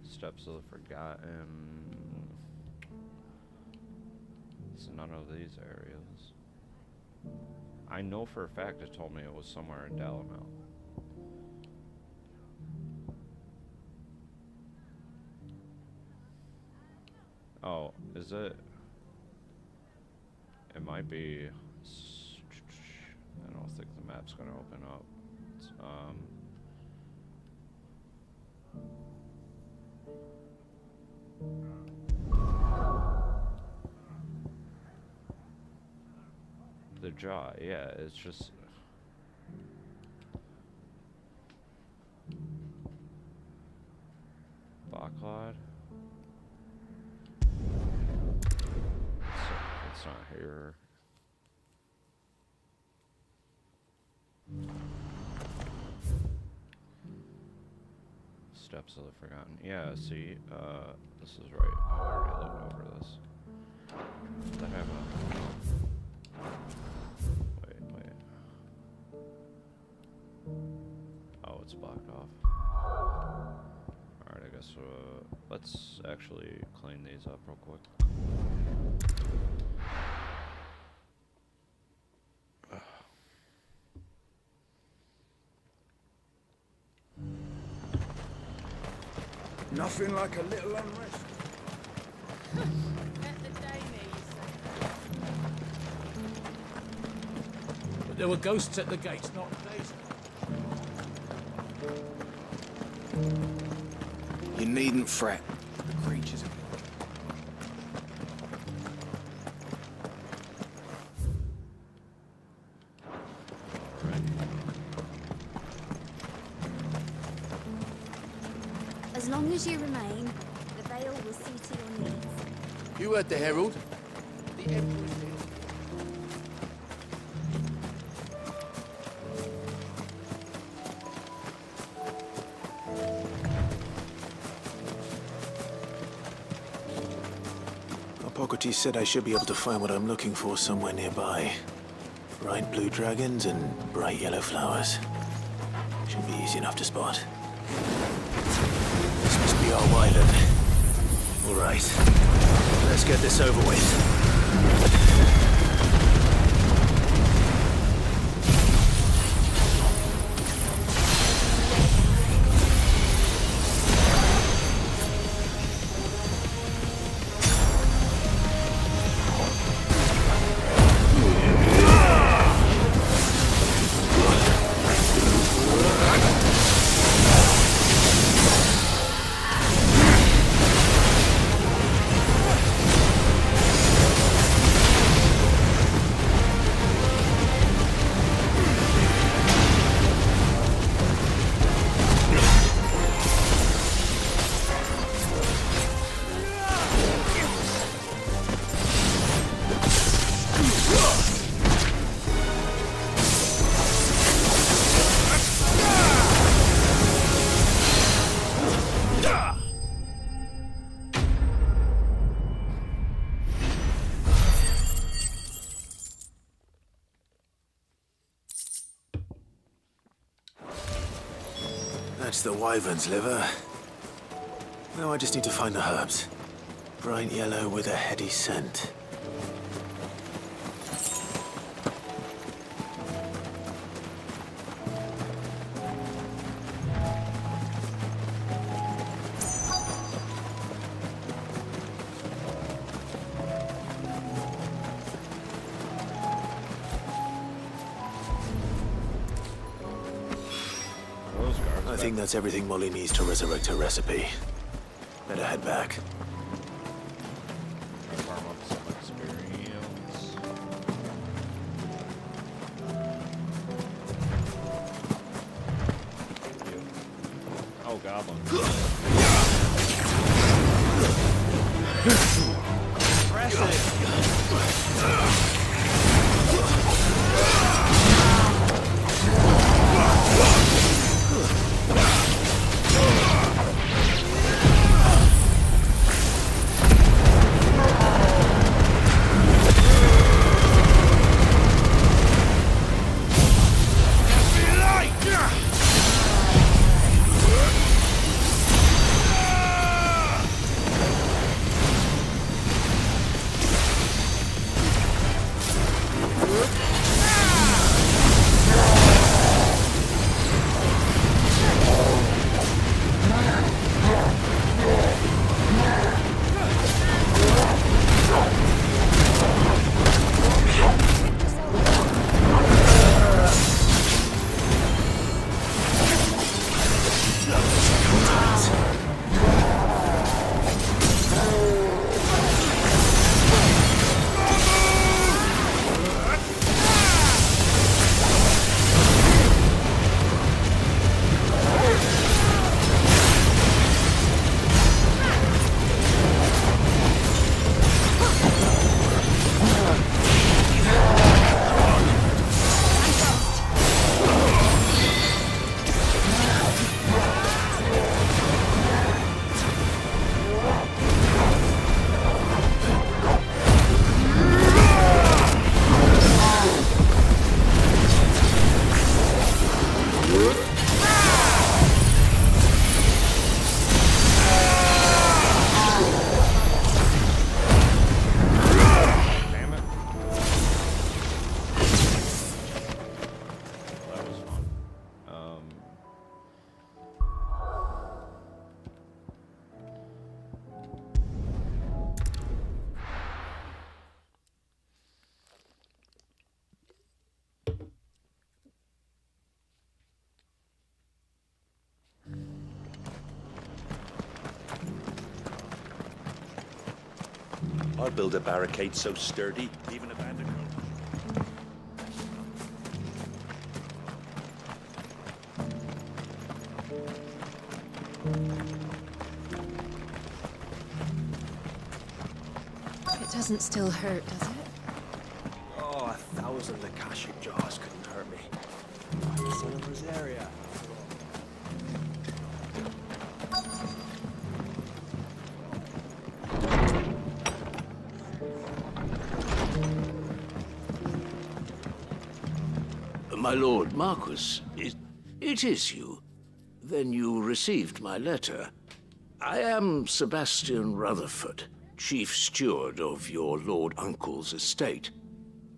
Steps of the Forgotten. It's none of these areas. I know for a fact it told me it was somewhere in Dalimil. Oh, is it? It might be. I don't think the map's gonna open up. It's, the jaw, yeah, it's just. Backlad? It's not here. Steps of the Forgotten. Yeah, see, this is right. I already looked over this. Does that have a... Wait. Oh, it's blocked off. Alright, I guess, let's actually clean these up real quick. Nothing like a little unrest. But there were ghosts at the gates, not days. You needn't fret. The creatures are... As long as you remain, the Veil will see to your needs. You heard the Herald. The Emperor's here. Hippocrates said I should be able to find what I'm looking for somewhere nearby. Bright blue dragons and bright yellow flowers. Should be easy enough to spot. This must be our wyvern. All right, let's get this over with. That's the wyvern's liver. Now I just need to find the herbs. Bright yellow with a heady scent. I think that's everything Molly needs to resurrect her recipe. Better head back. Farm up some experience. Oh, goblin. I'd build a barricade so sturdy, even a bandicoot. It doesn't still hurt, does it? Oh, 1,000 Akashic jars couldn't hurt me. Son of Rosaria. My lord Marquis, it is you. Then you received my letter. I am Sebastian Rutherford, chief steward of your lord uncle's estate.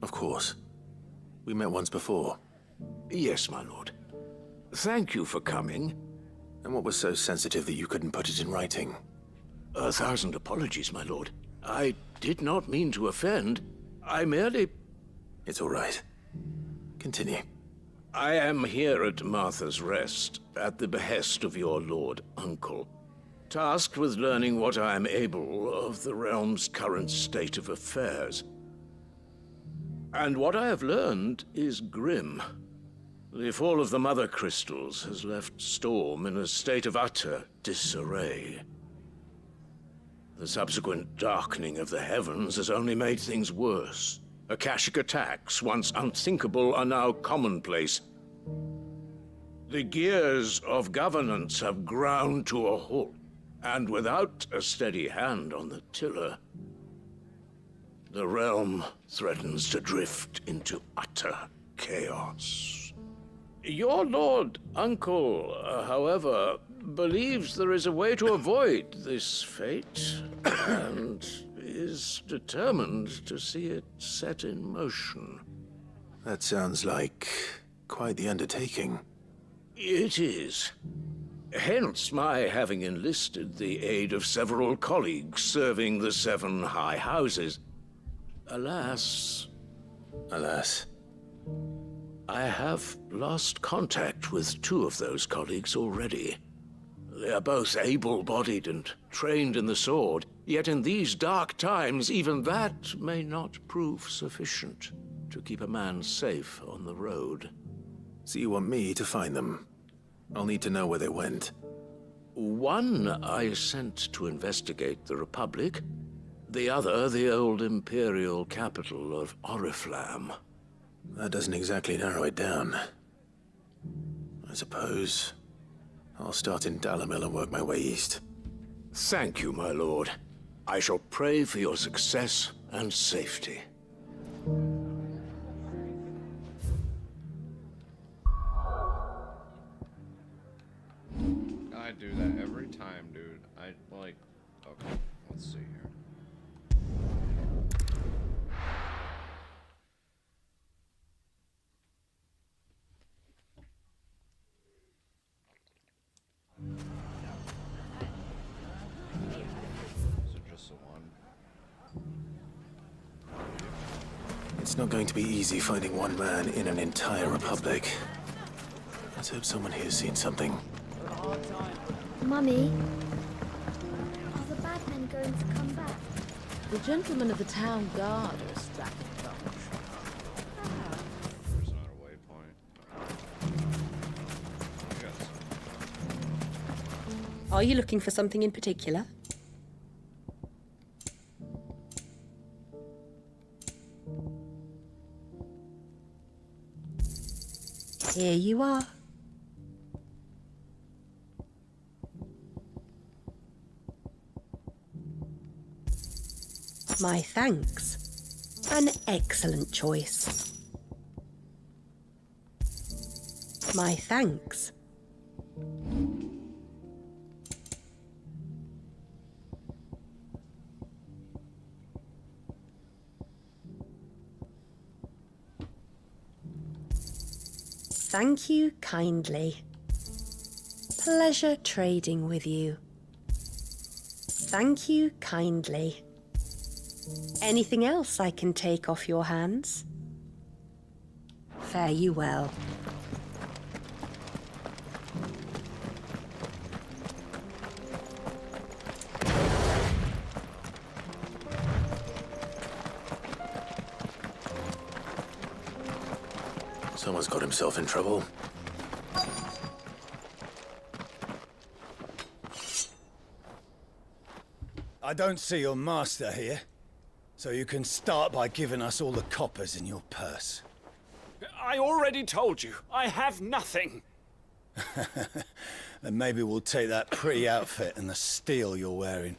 Of course. We met once before. Yes, my lord. Thank you for coming. And what was so sensitive that you couldn't put it in writing? 1,000 apologies, my lord. I did not mean to offend. I merely... It's all right. Continue. I am here at Martha's Rest, at the behest of your lord uncle, tasked with learning what I am able of the realm's current state of affairs. And what I have learned is grim. The fall of the Mother Crystals has left Storm in a state of utter disarray. The subsequent darkening of the heavens has only made things worse. Akashic attacks, once unthinkable, are now commonplace. The gears of governance have ground to a halt, and without a steady hand on the tiller, the realm threatens to drift into utter chaos. Your lord uncle, however, believes there is a way to avoid this fate, and is determined to see it set in motion. That sounds like quite the undertaking. It is. Hence my having enlisted the aid of several colleagues serving the 7 high houses. Alas... Alas. I have lost contact with 2 of those colleagues already. They are both able-bodied and trained in the sword, yet in these dark times, even that may not prove sufficient to keep a man safe on the road. So you want me to find them? I'll need to know where they went. One I sent to investigate the Republic, the other the old Imperial capital of Oriflamme. That doesn't exactly narrow it down. I suppose I'll start in Dalimil and work my way east. Thank you, my lord. I shall pray for your success and safety. I do that every time, dude. Okay, let's see here. Is it just the one? It's not going to be easy finding one man in an entire republic. Let's hope someone here's seen something. Mummy, are the bad men going to come back? The gentlemen of the town guard are a strapping bunch. There's not a waypoint. Are you looking for something in particular? Here you are. My thanks. An excellent choice. My thanks. Thank you kindly. Pleasure trading with you. Thank you kindly. Anything else I can take off your hands? Fare you well. Someone's got himself in trouble. I don't see your master here, so you can start by giving us all the coppers in your purse. I already told you, I have nothing. Then maybe we'll take that pretty outfit and the steel you're wearing.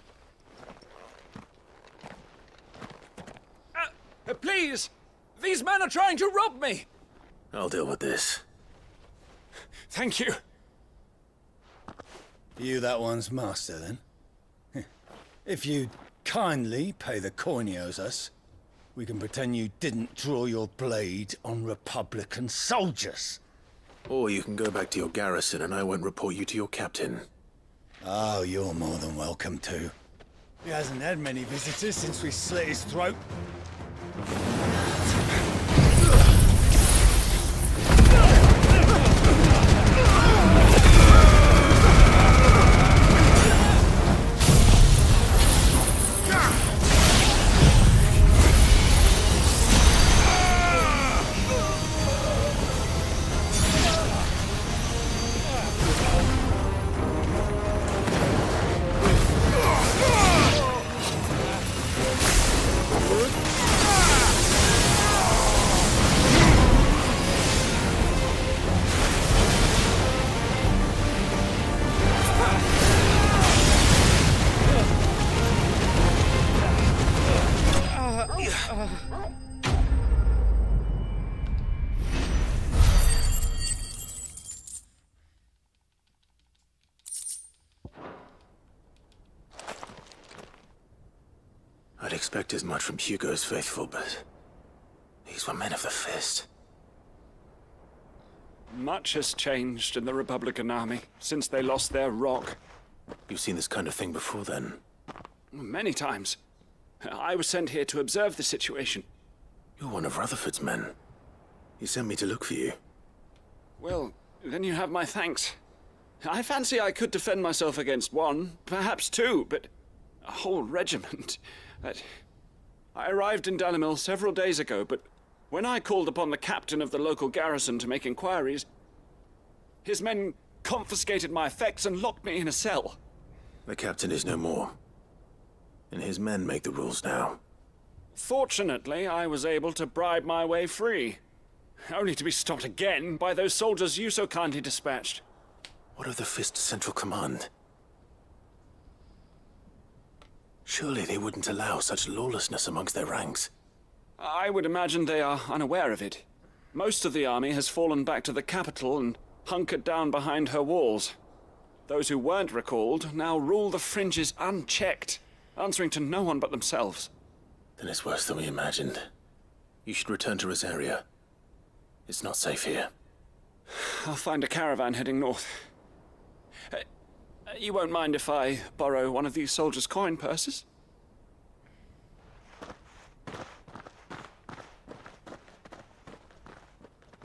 Please! These men are trying to rob me! I'll deal with this. Thank you. You that one's master, then? If you kindly pay the coin he owes us, we can pretend you didn't draw your blade on Republican soldiers. Or you can go back to your garrison and I won't report you to your captain. Oh, you're more than welcome to. He hasn't had many visitors since we slit his throat. I'd expect as much from Hugo's faithful, but these were men of the fist. Much has changed in the Republican army since they lost their rock. You've seen this kind of thing before, then? Many times. I was sent here to observe the situation. You're one of Rutherford's men. He sent me to look for you. Well, then you have my thanks. I fancy I could defend myself against one, perhaps two, but a whole regiment. I arrived in Dalimil several days ago, but when I called upon the captain of the local garrison to make inquiries, his men confiscated my effects and locked me in a cell. The captain is no more, and his men make the rules now. Fortunately, I was able to bribe my way free, only to be stopped again by those soldiers you so kindly dispatched. What of the Fist Central Command? Surely they wouldn't allow such lawlessness amongst their ranks. I would imagine they are unaware of it. Most of the army has fallen back to the capital and hunkered down behind her walls. Those who weren't recalled now rule the fringes unchecked, answering to no one but themselves. Then it's worse than we imagined. You should return to Rosaria. It's not safe here. I'll find a caravan heading north. You won't mind if I borrow one of these soldiers' coin purses?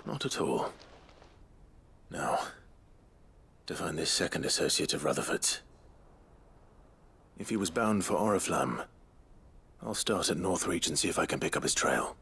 Not at all. Now, to find this second associate of Rutherford's. If he was bound for Oriflamme, I'll start at Northreach and see if I can pick up his trail.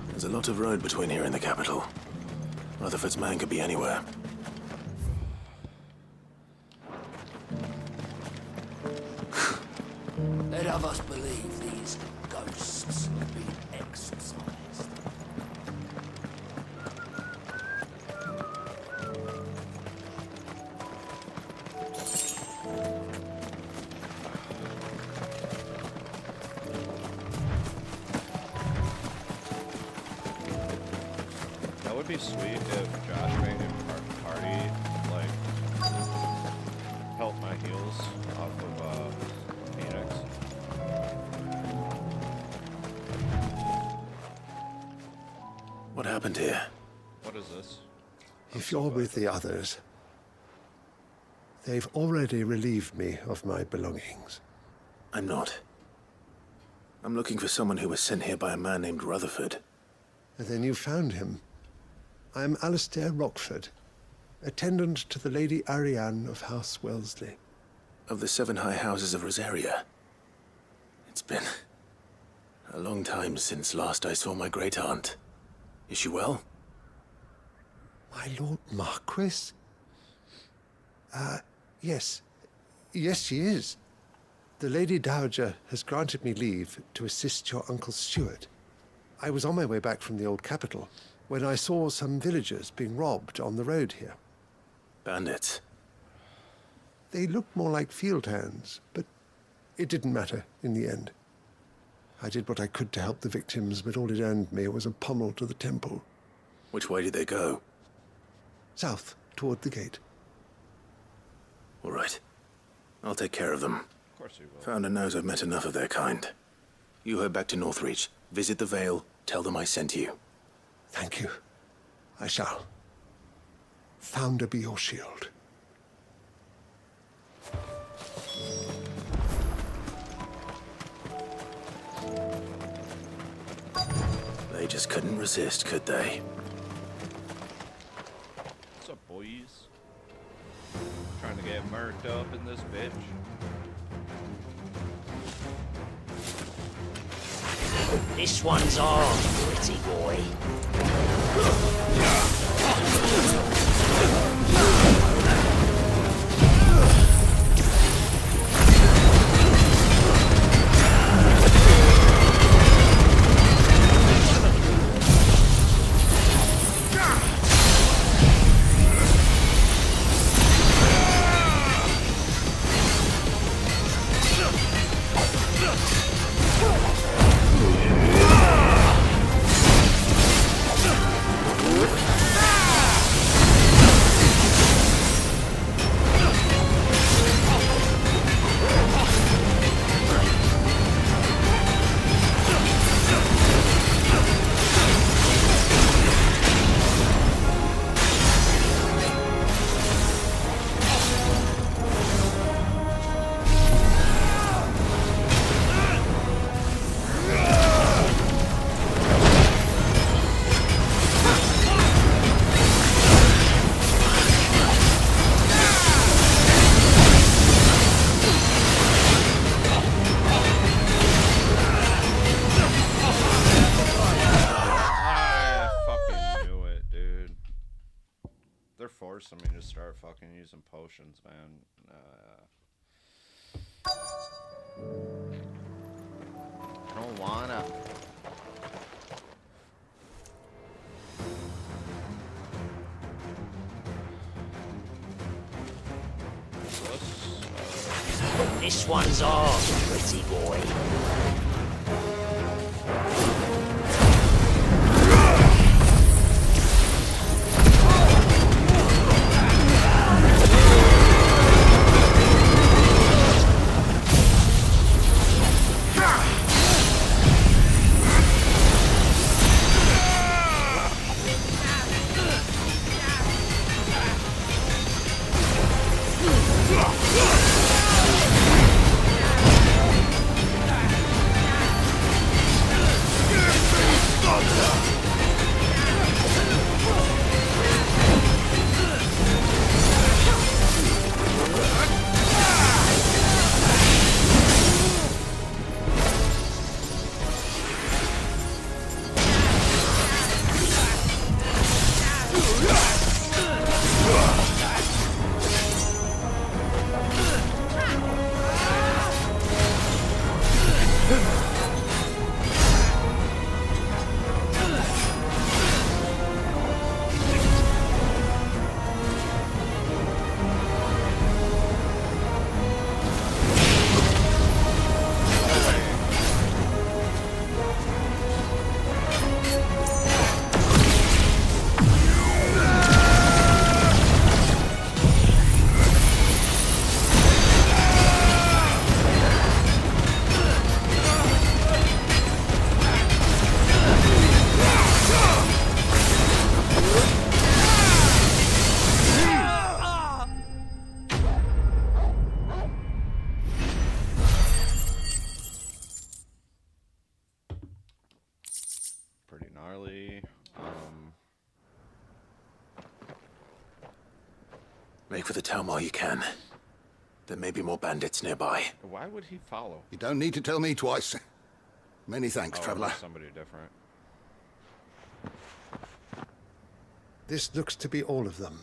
There's a lot of road between here and the capital. Rutherford's man could be anywhere. Let of us believe these ghosts have been exorcised. That would be sweet if Josh Bang Party, like, helped my heals off of, Phoenix. What happened here? What is this? If you're with the others, they've already relieved me of my belongings. I'm not. I'm looking for someone who was sent here by a man named Rutherford. And then you found him. I'm Alistair Rockford, attendant to the Lady Ariane of House Wellesley. Of the 7 high houses of Rosaria. It's been a long time since last I saw my great-aunt. Is she well? My Lord Marquis? Yes. Yes, she is. The Lady Dowager has granted me leave to assist your Uncle Stuart. I was on my way back from the old capital when I saw some villagers being robbed on the road here. Bandits? They looked more like field hands, but it didn't matter in the end. I did what I could to help the victims, but all it earned me was a pommel to the temple. Which way did they go? South, toward the gate. All right. I'll take care of them. Of course you will. Founder knows I've met enough of their kind. You head back to Northreach, visit the Vale, tell them I sent you. Thank you. I shall. Founder be your shield. They just couldn't resist, could they? What's up, boys? Trying to get murked up in this bitch. This one's ours, pretty boy. forcing me to start fucking using potions, man. I don't wanna. This one's ours, pretty boy. Pretty gnarly. Make for the town while you can. There may be more bandits nearby. Why would he follow? You don't need to tell me twice. Many thanks, Oh, traveler. somebody different. This looks to be all of them.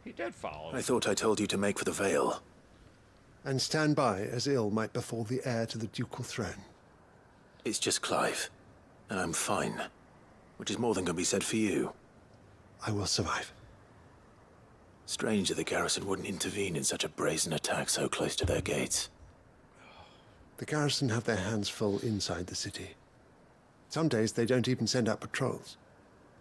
He did follow. I thought I told you to make for the Vale. And stand by as ill might befall the heir to the ducal throne. It's just Clive, and I'm fine. Which is more than can be said for you. I will survive. Strange that the garrison wouldn't intervene in such a brazen attack so close to their gates. The garrison have their hands full inside the city. Some days they don't even send out patrols.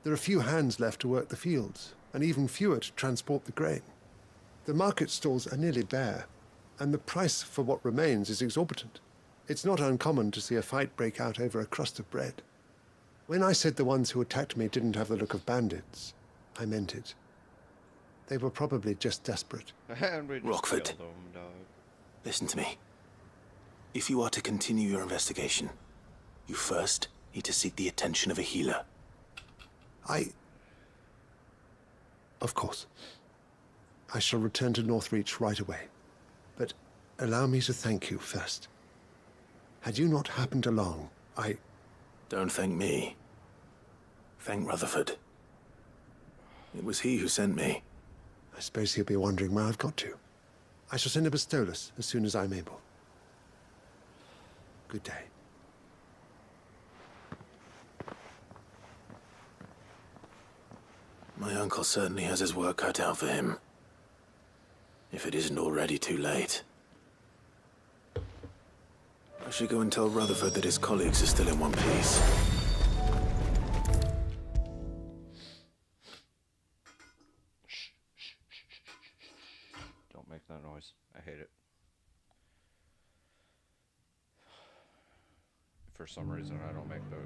There are few hands left to work the fields, and even fewer to transport the grain. The market stalls are nearly bare, and the price for what remains is exorbitant. It's not uncommon to see a fight break out over a crust of bread. When I said the ones who attacked me didn't have the look of bandits, I meant it. They were probably just desperate. And we just Rockford, killed him, dog. listen to me. If you are to continue your investigation, you first need to seek the attention of a healer. Of course. I shall return to Northreach right away. But allow me to thank you first. Had you not happened along, Don't thank me. Thank Rutherford. It was he who sent me. I suppose he'll be wondering where I've got to. I shall send a Bistolus as soon as I'm able. Good day. My uncle certainly has his work cut out for him. If it isn't already too late. I should go and tell Rutherford that his colleagues are still in one piece. Don't make that noise. I hate it. If for some reason I don't make the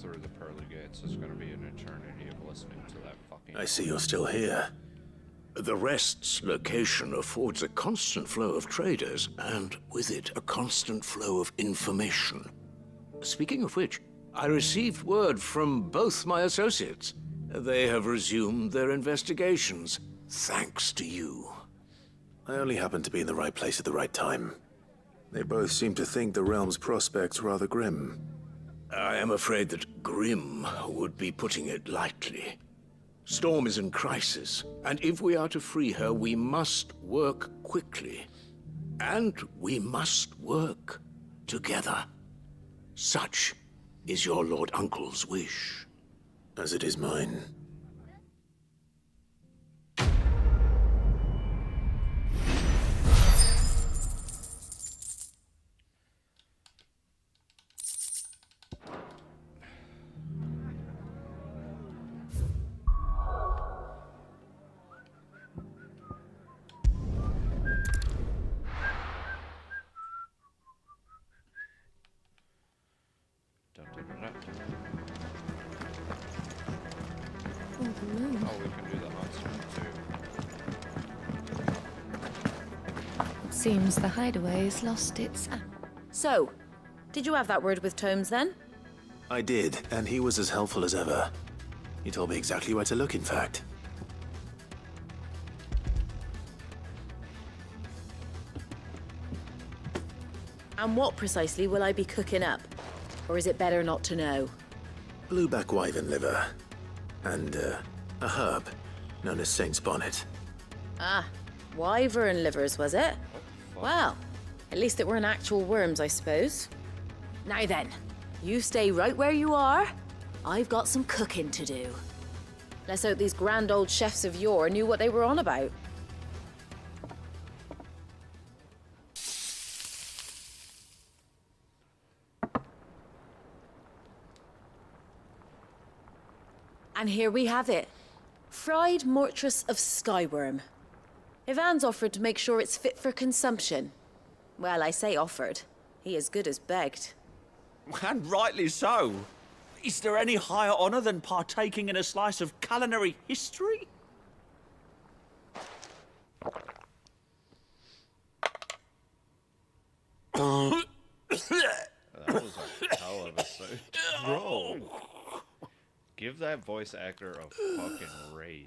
through the pearly gates, it's going to be an eternity of listening to that fucking. I see you're still here. The Rest's location affords a constant flow of traders, and with it, a constant flow of information. Speaking of which, I received word from both my associates. They have resumed their investigations, thanks to you. I only happened to be in the right place at the right time. They both seem to think the realm's prospects rather grim. I am afraid that grim would be putting it lightly. Storm is in crisis, and if we are to free her, we must work quickly. And we must work together. Such is your Lord Uncle's wish. As it is mine. Oh, the moon. Oh, we can do the huntsman too. Seems the hideaway's lost its... So, did you have that word with Tomes then? I did, and he was as helpful as ever. He told me exactly where to look, in fact. And what precisely will I be cooking up? Or is it better not to know? Blueback wyvern liver. And, a herb known as Saint's Bonnet. Ah, wyvern livers, was it? Well, at least it weren't actual worms, I suppose. Now then, you stay right where you are. I've got some cooking to do. Let's hope these grand old chefs of yore knew what they were on about. And here we have it. Fried mortress of skyworm. Ivan's offered to make sure it's fit for consumption. Well, I say offered. He as good as begged. And rightly so. Is there any higher honor than partaking in a slice of culinary history? That was a hell of a thing. Bro. Give that voice actor a fucking raise.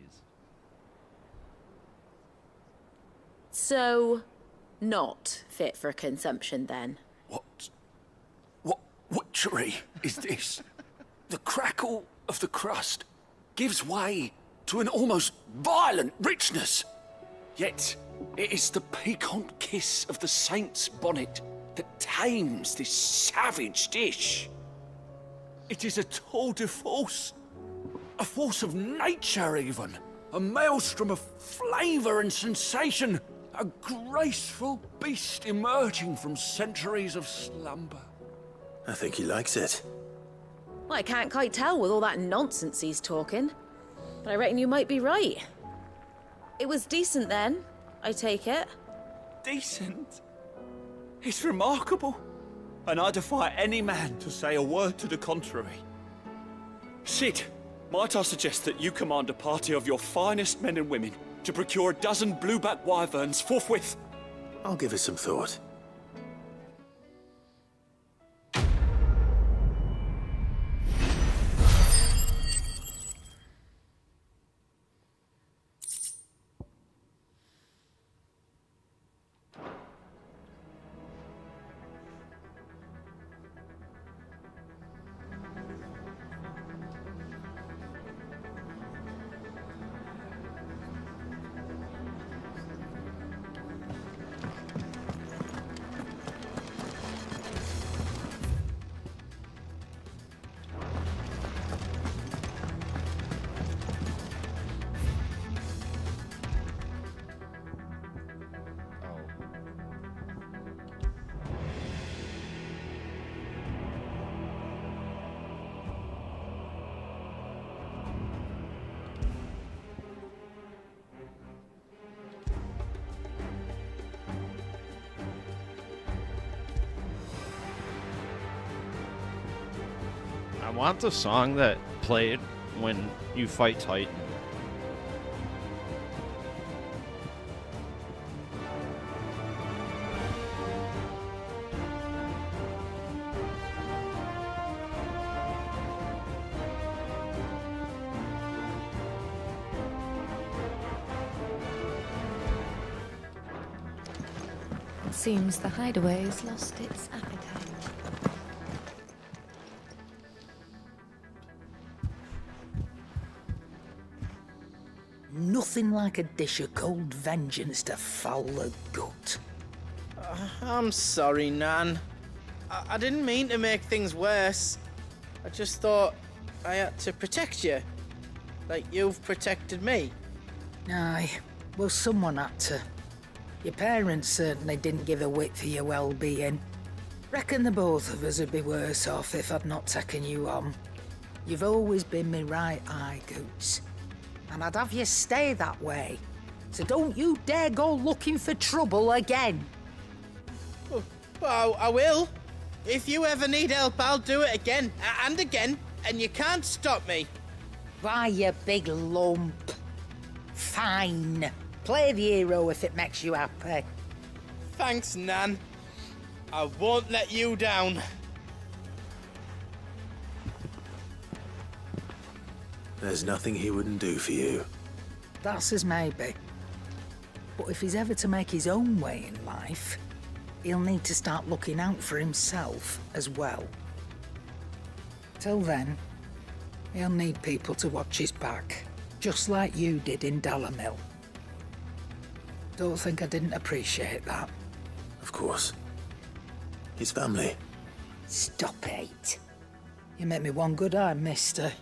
So, not fit for consumption then? What witchery is this? The crackle of the crust gives way to an almost violent richness. Yet, it is the piquant kiss of the saint's bonnet that tames this savage dish. It is a tour de force. A force of nature, even. A maelstrom of flavour and sensation. A graceful beast emerging from centuries of slumber. I think he likes it. Well, I can't quite tell with all that nonsense he's talking. But I reckon you might be right. It was decent then, I take it. Decent? It's remarkable. And I defy any man to say a word to the contrary. Sid, might I suggest that you command a party of your finest men and women to procure a dozen blueback wyverns forthwith? I'll give it some thought. I want the song that played when you fight Titan. Seems the hideaway's lost its appetite. Nothing like a dish of cold vengeance to foul the gut. I'm sorry, Nan. I didn't mean to make things worse. I just thought I had to protect you. Like you've protected me. Aye, well, someone had to. Your parents certainly didn't give a whit for your well-being. Reckon the both of us would be worse off if I'd not taken you on. You've always been me right eye, Goots. And I'd have you stay that way. So don't you dare go looking for trouble again. Well, I will. If you ever need help, I'll do it again and again, and you can't stop me. Why, you big lump. Fine. Play the hero if it makes you happy. Thanks, Nan. I won't let you down. There's nothing he wouldn't do for you. That's as maybe. But if he's ever to make his own way in life, he'll need to start looking out for himself as well. Till then, he'll need people to watch his back, just like you did in Dalamil. Don't think I didn't appreciate that. Of course. His family. Stop it. You make me one good eye, mister.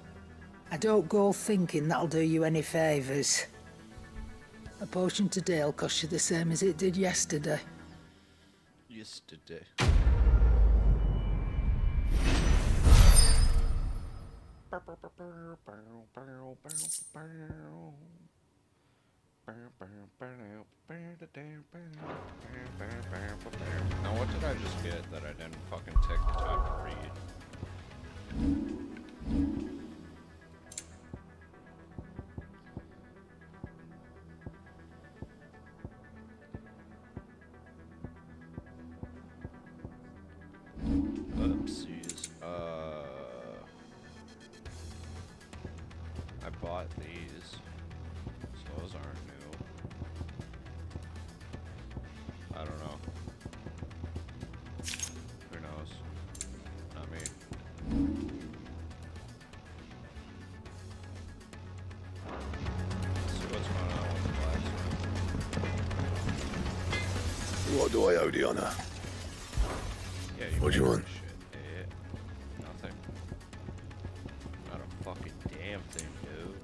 I don't go thinking that'll do you any favours. A potion today'll cost you the same as it did yesterday. Yesterday. Now what did I just get that I didn't fucking take the time to read? Oopsies. I bought these, so those aren't new. I don't know. Who knows? Not me. Let's see what's going on with the blacksmith. What do I owe the honor? Yeah, What do you want? Nothing. Not a fucking damn thing, dude.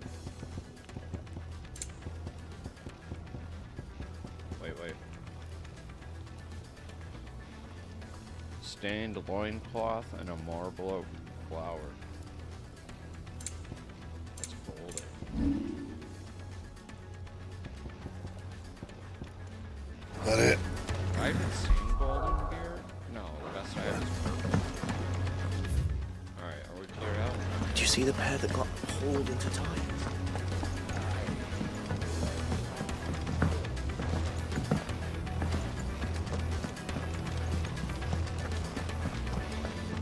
Wait. Stained loincloth and a marble flower. Let's fold it. That it? I haven't seen golden gear. No, the best I have is purple. Alright, are we cleared out? Do you see the pair that got pulled into time?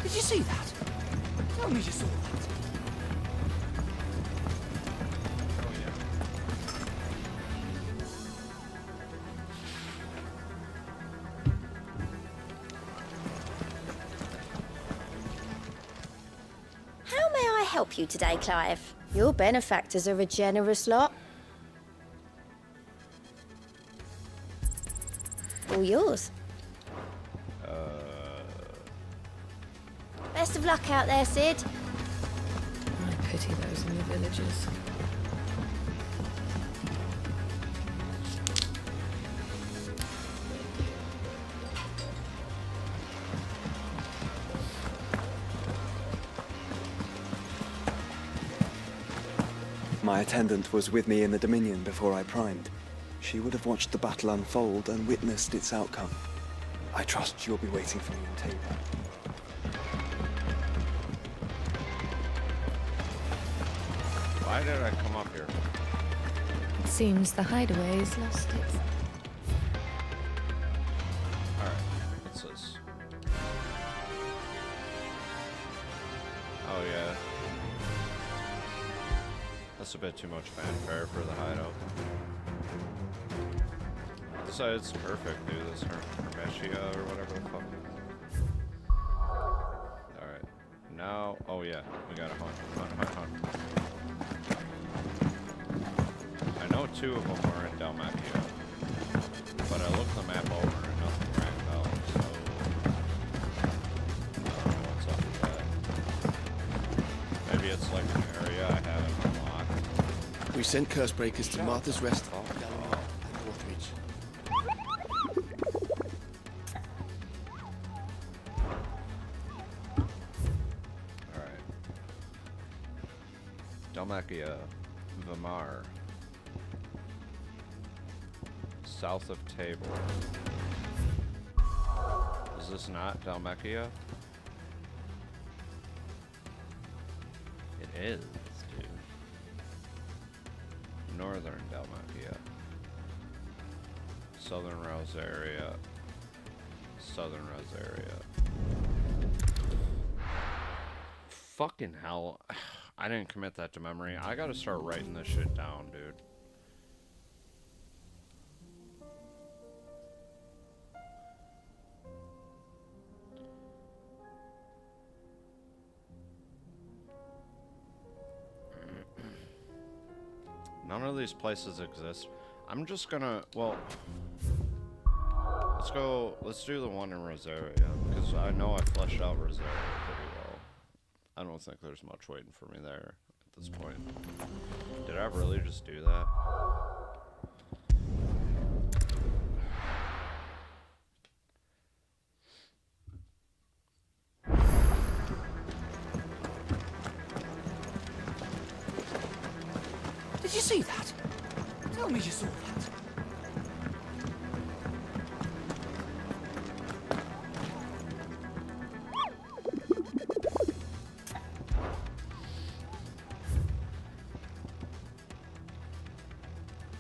Did you see that? Tell me you saw that. Oh yeah. How may I help you today, Clive? Your benefactors are a generous lot. All yours. Best of luck out there, Sid. I pity those in the villages. My attendant was with me in the Dominion before I primed. She would have watched the battle unfold and witnessed its outcome. I trust you'll be waiting for me in Tabor. Why did I come up here? Seems the hideaway's lost its... Alright, what's this? Oh yeah. That's a bit too much fanfare for the hideout. This side's perfect, dude. This Hermetia or whatever the fuck. Alright. Now, oh yeah, we gotta hunt. I know two of them are in Dalmatia, but I looked the map over and nothing rang bells, so I don't know what's up with that. Maybe it's like an area I haven't unlocked. We sent Cursebreakers to Martha's Rest, Dalamir, and Northridge. Alright. Dalmatia, Vamar. South of Tabor. Is this not Dalmatia? It is, dude. Northern Dalmatia. Southern Rosaria. Southern Rosaria. Fucking hell. I didn't commit that to memory. I gotta start writing this shit down, dude. None of these places exist. I'm just gonna, well, let's do the one in Rosaria, because I know I fleshed out Rosaria pretty well. I don't think there's much waiting for me there at this point. Did I really just do that? Did you see that? Tell me you saw that.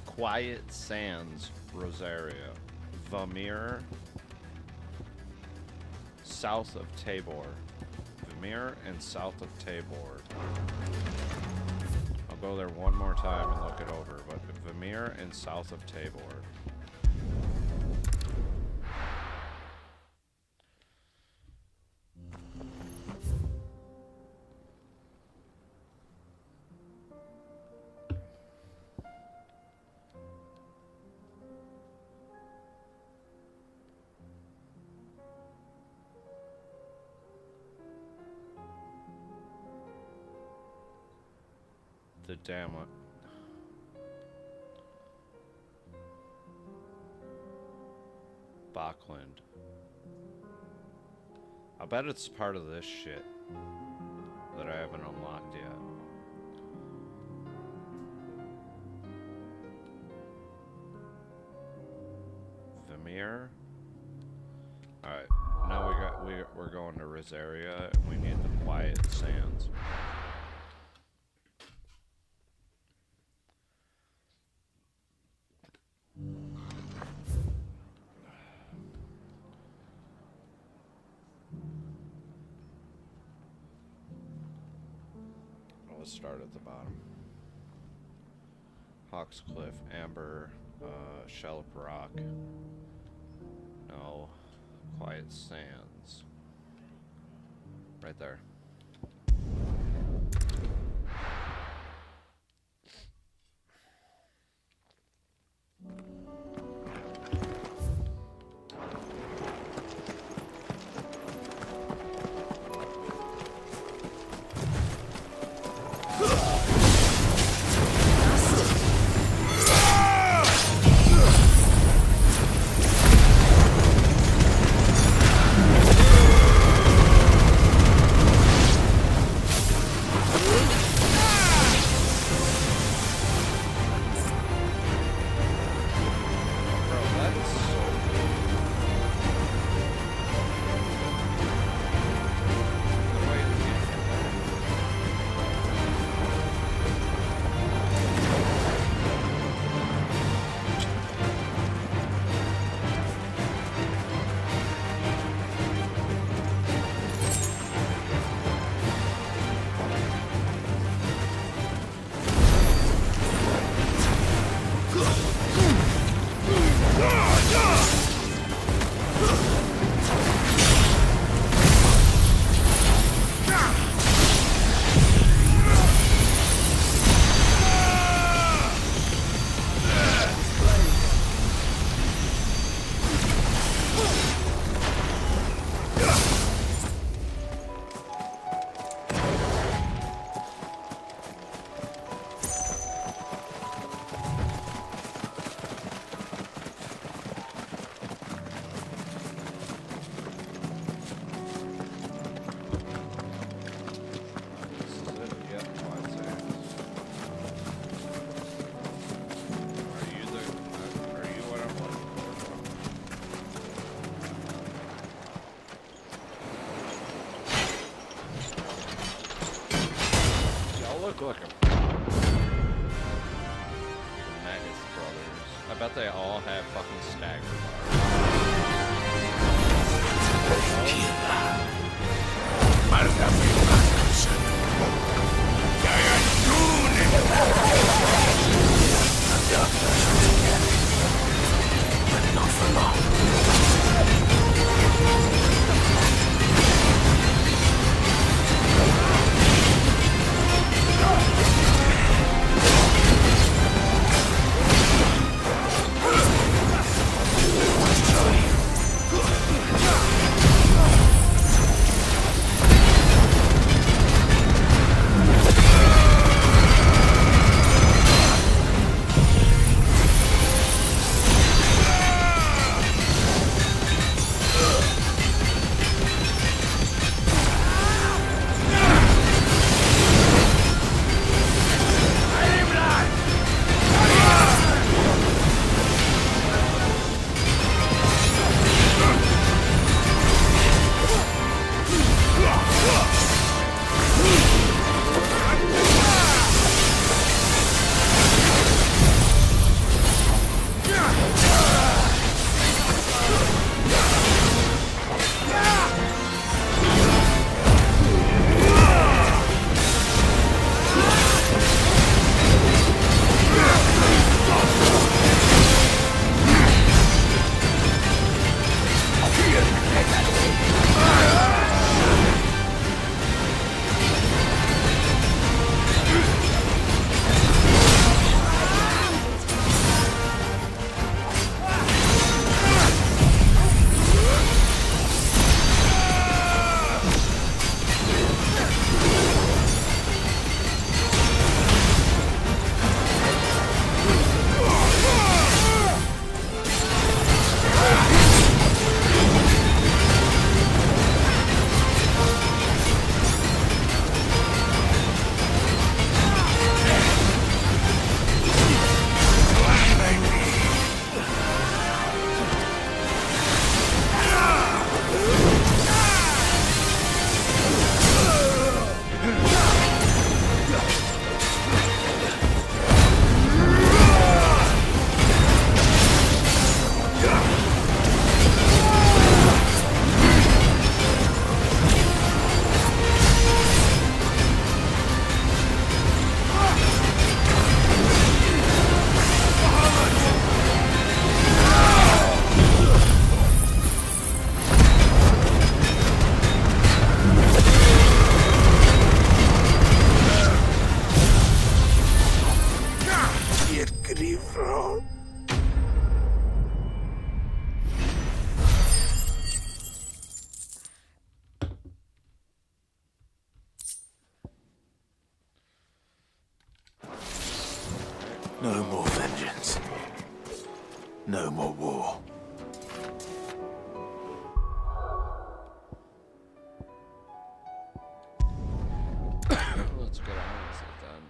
Quiet Sands, Rosaria. Vamir, south of Tabor. Vamir and south of Tabor. I'll go there one more time and look it over, but Vamir and south of Tabor. The Damlet. Bachland. I bet it's part of this shit that I haven't unlocked yet. Vamir. Alright, now we're going to Rosaria and we need the Quiet Sands. Let's start at the bottom. Hawks Cliff, Amber, Shallop Rock. No. Quiet Sands. Right there. bet they all have fucking stagger But not for long. No more vengeance. No more war. Let's get on with it then.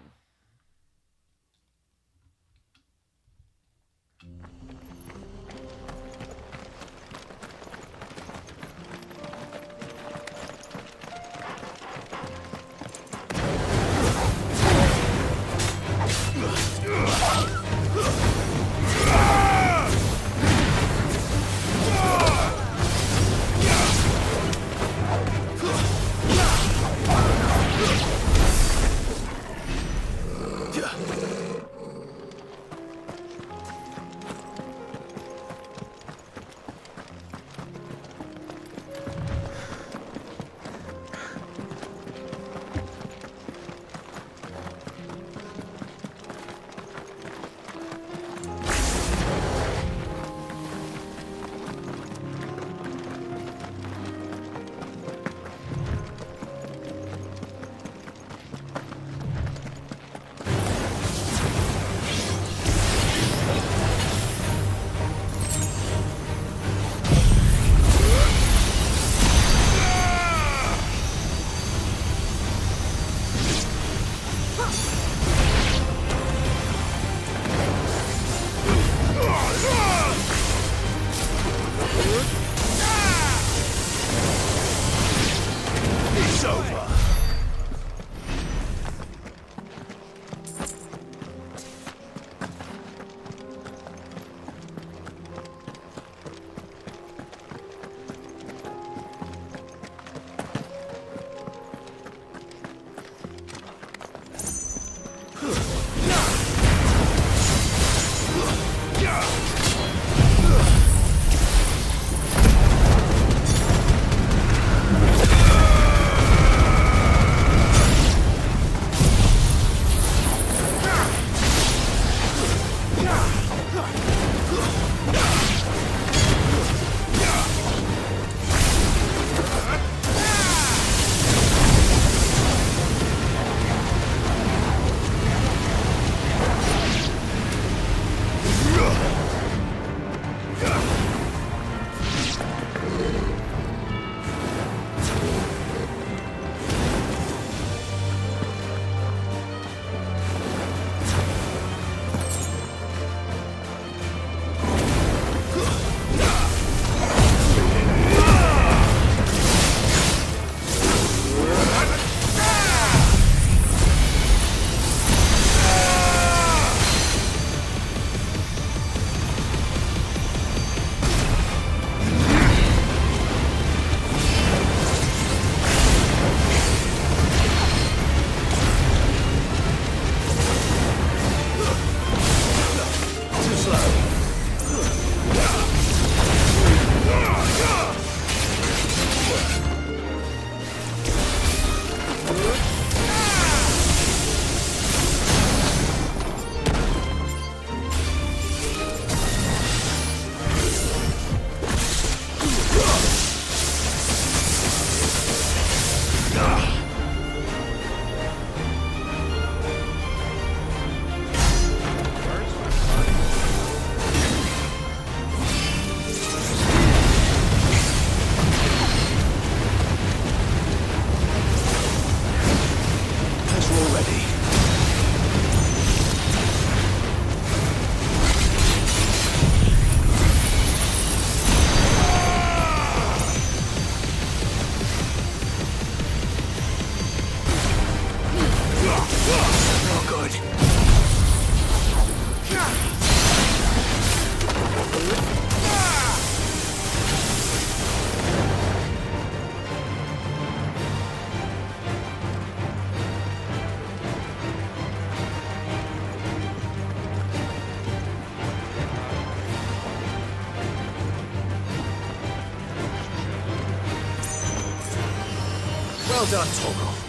done, Torgal.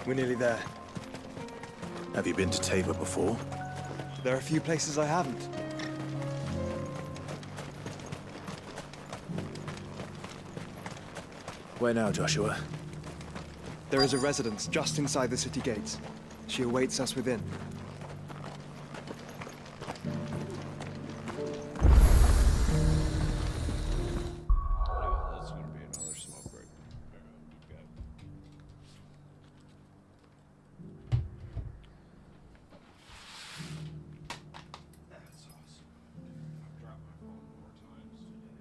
We're nearly there. Have you been to Tabor before? There are a few places I haven't. Where now, Joshua? There is a residence just inside the city gates. She awaits us within. That's gonna be another smoke break. That's awesome. I've dropped my phone more times today.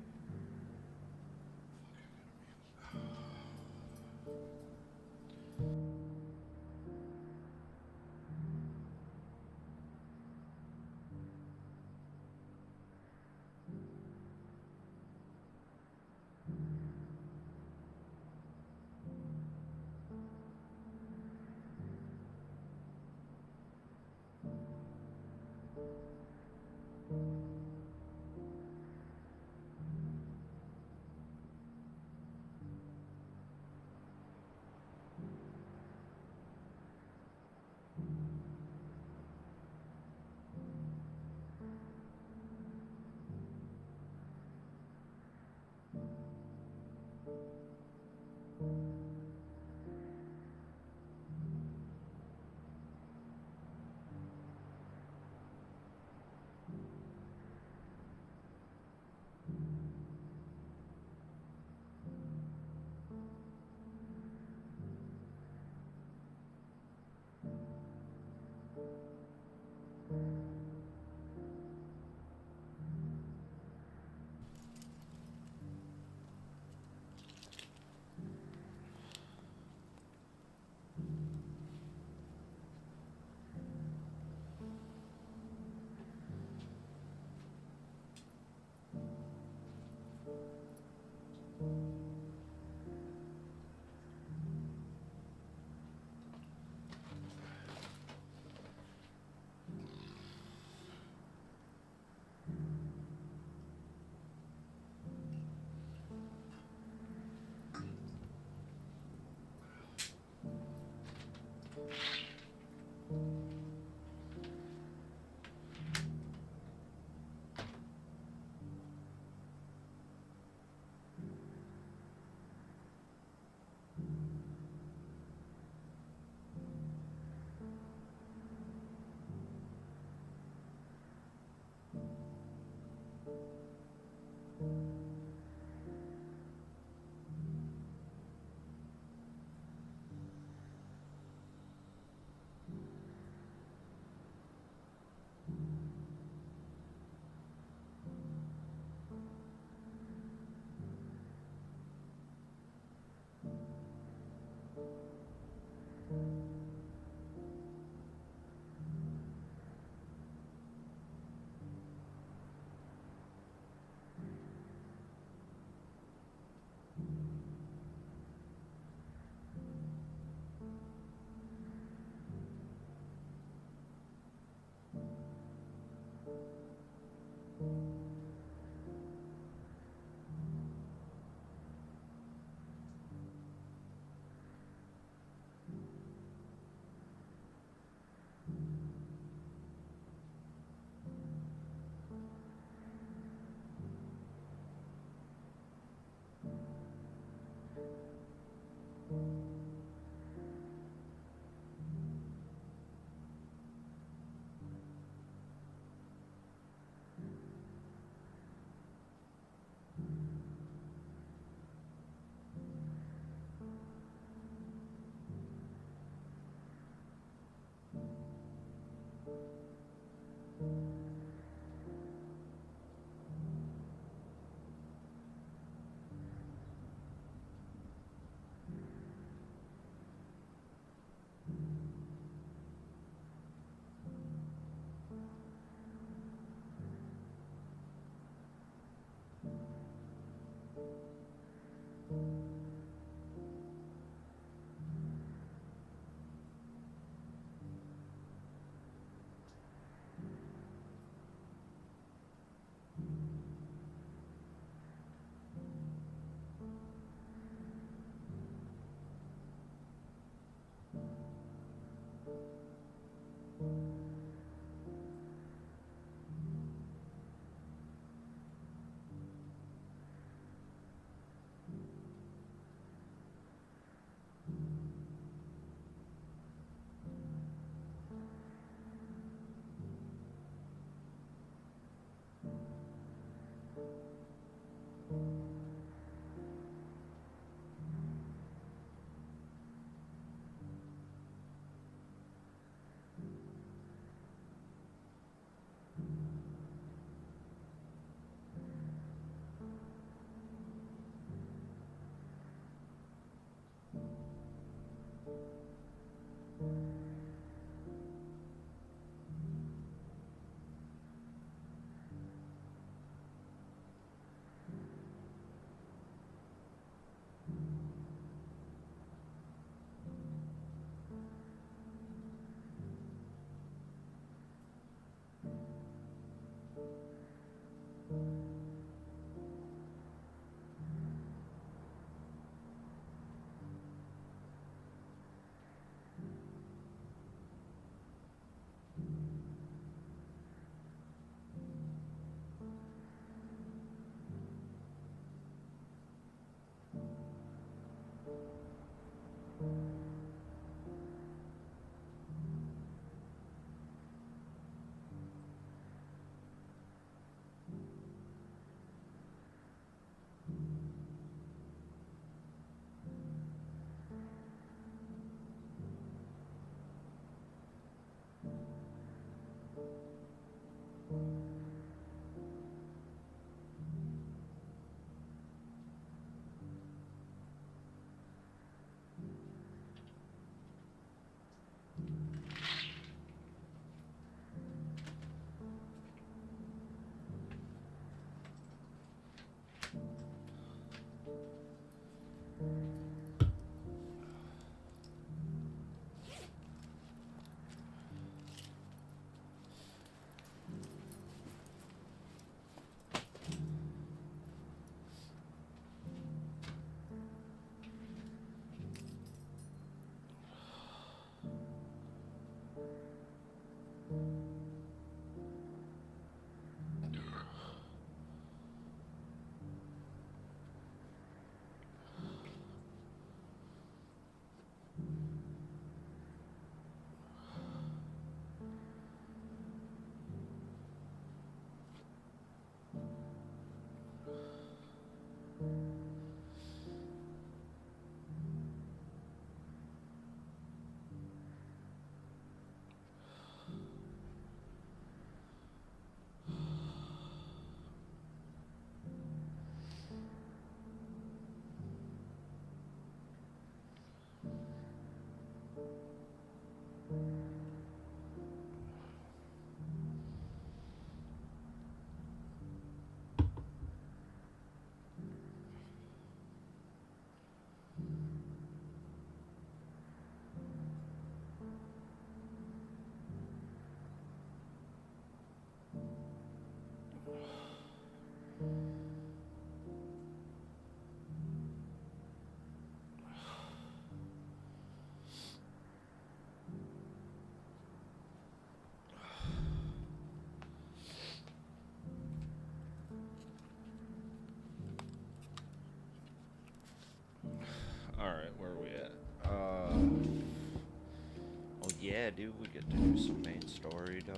Yeah, dude, we get to do some main story, dog.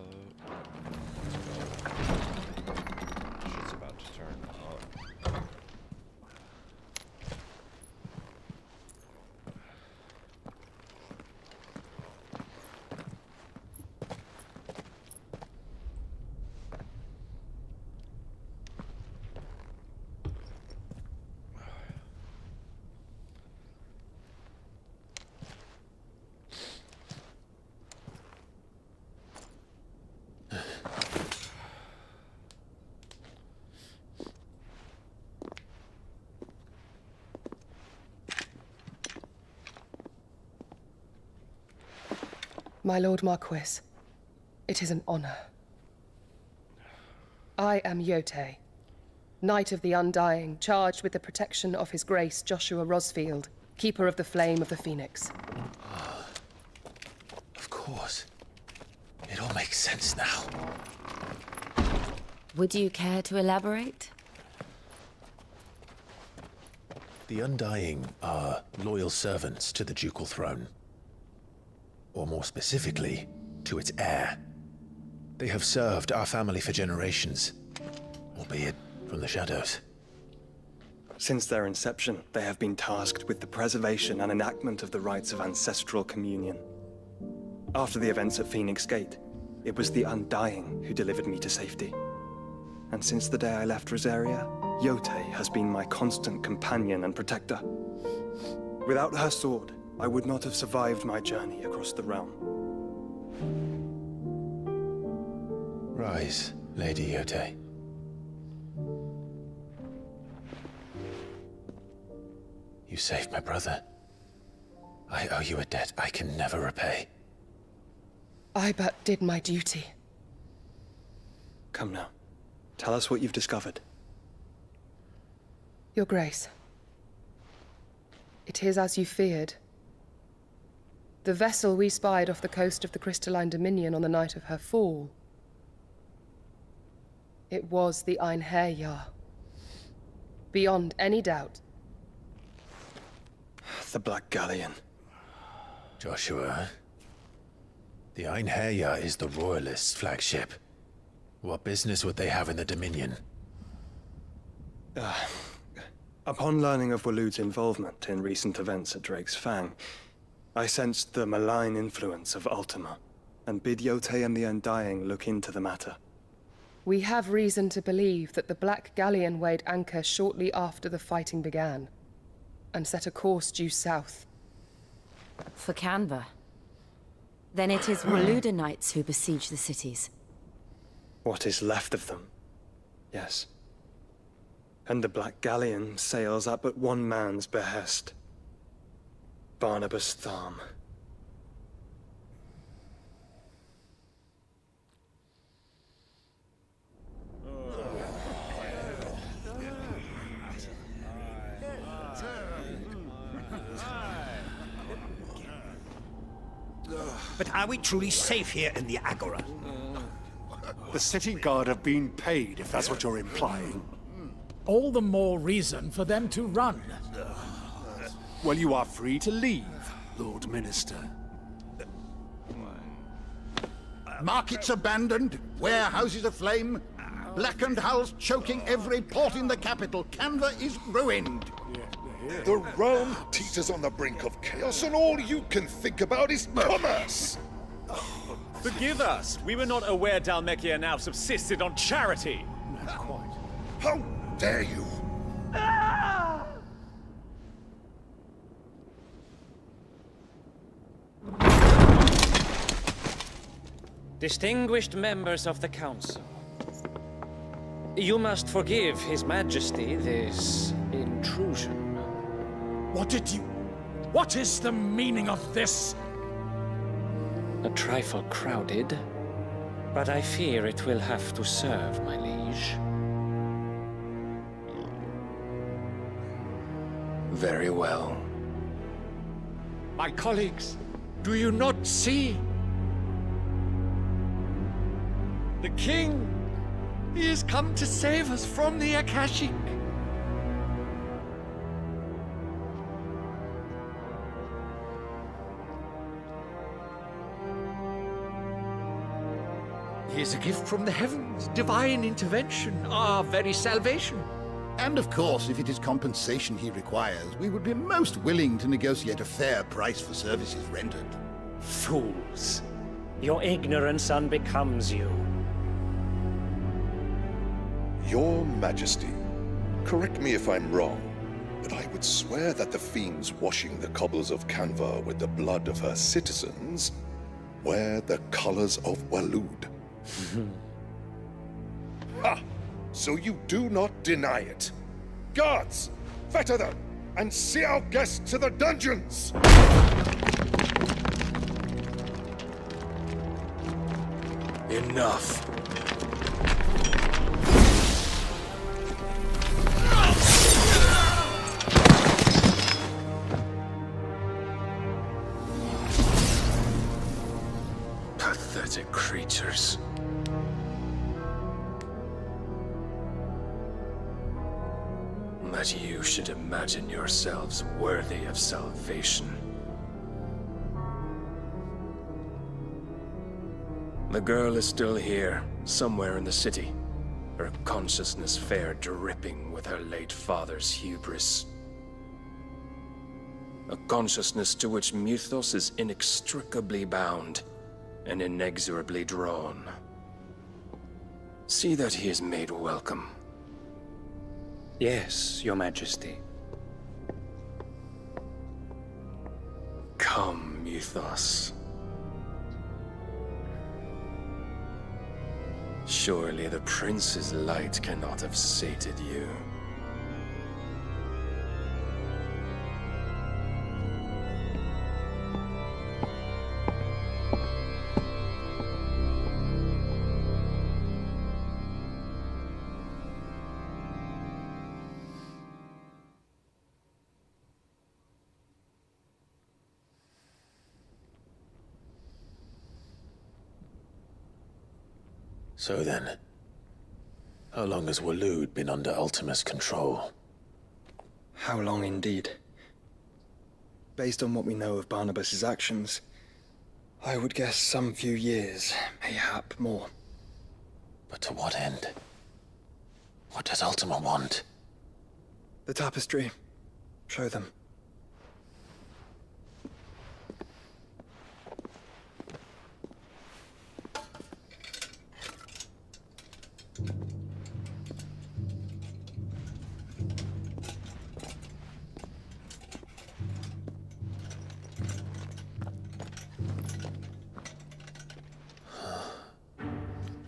Shit's about to turn up. My Lord Marquis, it is an honor. I am Yote, Knight of the Undying, charged with the protection of His Grace Joshua Rosfield, Keeper of the Flame of the Phoenix. Of course. It all makes sense now. Would you care to elaborate? The Undying are loyal servants to the ducal throne. Or more specifically, to its heir. They have served our family for generations, albeit from the shadows. Since their inception, they have been tasked with the preservation and enactment of the rites of ancestral communion. After the events at Phoenix Gate, it was the Undying who delivered me to safety. And since the day I left Rosaria, Yote has been my constant companion and protector. Without her sword, I would not have survived my journey across the realm. Rise, Lady Yote. You saved my brother. I owe you a debt I can never repay. I but did my duty. Come now. Tell us what you've discovered. Your Grace. It is as you feared. The vessel we spied off the coast of the Crystalline Dominion on the night of her fall. It was the Einherjar. Beyond any doubt. The Black Galleon. Joshua, the Einherjar is the Royalists' flagship. What business would they have in the Dominion? Upon learning of Waloed's involvement in recent events at Drake's Fang, I sensed the malign influence of Ultima, and bid Yote and the Undying look into the matter. We have reason to believe that the Black Galleon weighed anchor shortly after the fighting began, and set a course due south. For Canva. Then it is Waloeda knights who besiege the cities. What is left of them, yes. And the Black Galleon sails at but one man's behest. Barnabas Tharm. But are we truly safe here in the Agora? The city guard have been paid, if that's what you're implying. All the more reason for them to run. Well, you are free to leave, Lord Minister. Markets abandoned, warehouses aflame, blackened hulls choking every port in the capital. Canva is ruined. The realm teeters on the brink of chaos, and all you can think about is commerce! Forgive us! We were not aware Dhalmekia now subsisted on charity! Not quite. How dare you! Distinguished members of the Council, you must forgive His Majesty this intrusion. What is the meaning of this? A trifle crowded, but I fear it will have to serve, my liege. Very well. My colleagues, do you not see? The king, he has come to save us from the Akashic. is a gift from the heavens, divine intervention, our very salvation. And of course, if it is compensation he requires, we would be most willing to negotiate a fair price for services rendered. Fools. Your ignorance unbecomes you. Your Majesty, correct me if I'm wrong, but I would swear that the fiends washing the cobbles of Canva with the blood of her citizens wear the colors of Waloed. Ha! So you do not deny it. Guards, fetter them, and see our guests to the dungeons! Enough. Pathetic creatures. That you should imagine yourselves worthy of salvation. The girl is still here, somewhere in the city, her consciousness fair dripping with her late father's hubris. A consciousness to which Mythos is inextricably bound and inexorably drawn. See that he is made welcome. Yes, Your Majesty. Come, Mythos. Surely the prince's light cannot have sated you. So then, how long has Waloed been under Ultima's control? How long indeed? Based on what we know of Barnabas's actions, I would guess some few years, mayhap more. But to what end? What does Ultima want? The tapestry. Show them.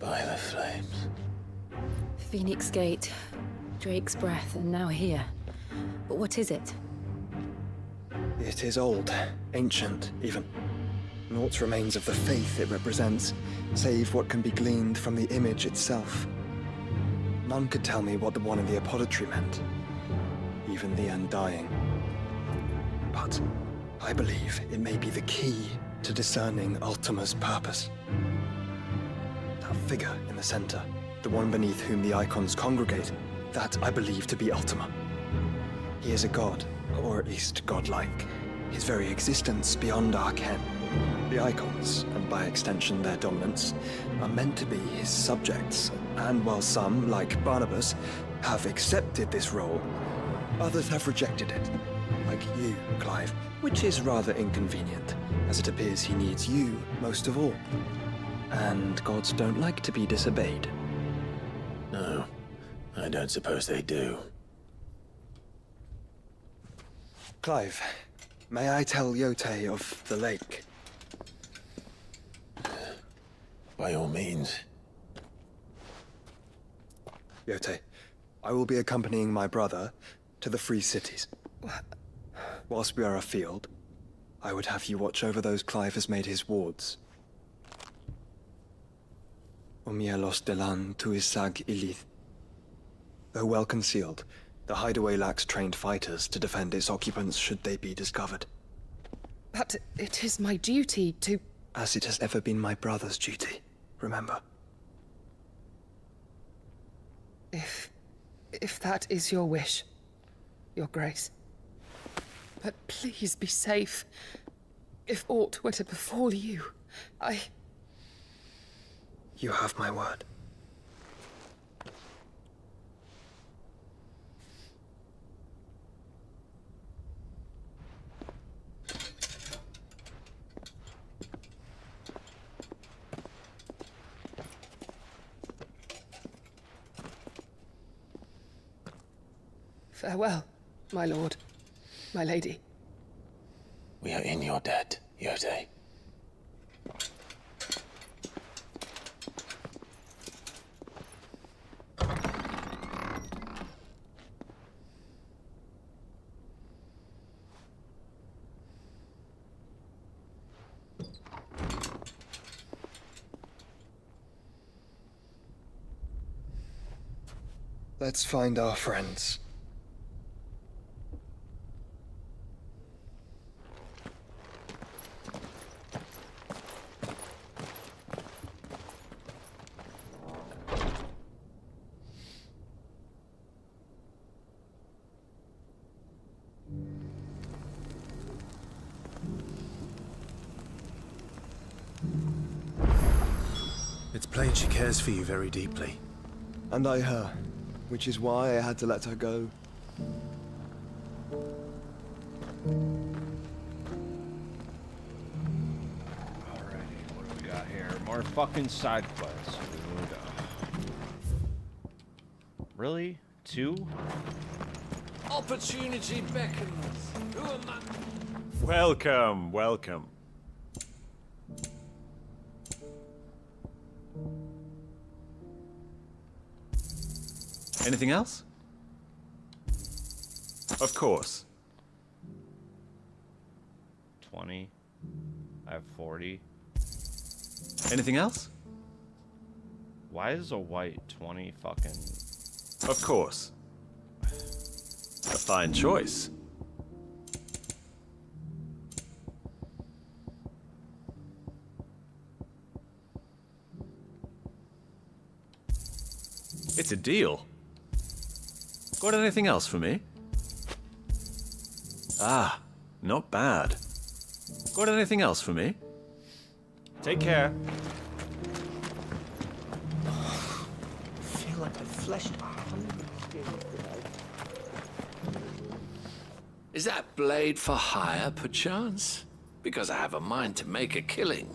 By the flames. Phoenix Gate, Drake's Breath, and now here. But what is it? It is old, ancient, even. Naught remains of the faith it represents, save what can be gleaned from the image itself. None could tell me what the one in the apothecary meant, even the Undying. But I believe it may be the key to discerning Ultima's purpose. That figure in the center, the one beneath whom the icons congregate, that I believe to be Ultima. He is a god, or at least godlike. His very existence beyond our ken. The icons, and by extension their dominance, are meant to be his subjects, and while some, like Barnabas, have accepted this role, others have rejected it. Like you, Clive, which is rather inconvenient, as it appears he needs you most of all. And gods don't like to be disobeyed. No, I don't suppose they do. Clive, may I tell Yote of the lake? By all means. Yote, I will be accompanying my brother to the Free Cities. Whilst we are afield, I would have you watch over those Clive has made his wards. Omielos delan tuisag ilith. Though well concealed, the hideaway lacks trained fighters to defend its occupants should they be discovered. But it is my duty to... As it has ever been my brother's duty, remember. If that is your wish, Your Grace. But please be safe. If aught were to befall you, You have my word. Farewell, my lord, my lady. We are in your debt, Yode. Let's find our friends. It's plain she cares for you very deeply. And I her, which is why I had to let her go. Alrighty, what do we got here? More fucking side quests, dude. Really? 2? Opportunity beckons. Who am I? Welcome, welcome. Anything else? Of course. 20. I have 40. Anything else? Why is a white 20 fucking... Of course. A fine choice. It's a deal. Got anything else for me? Ah, not bad. Got anything else for me? Take care. I feel like I've fleshed 100 skins today. Is that blade for hire, perchance? Because I have a mind to make a killing.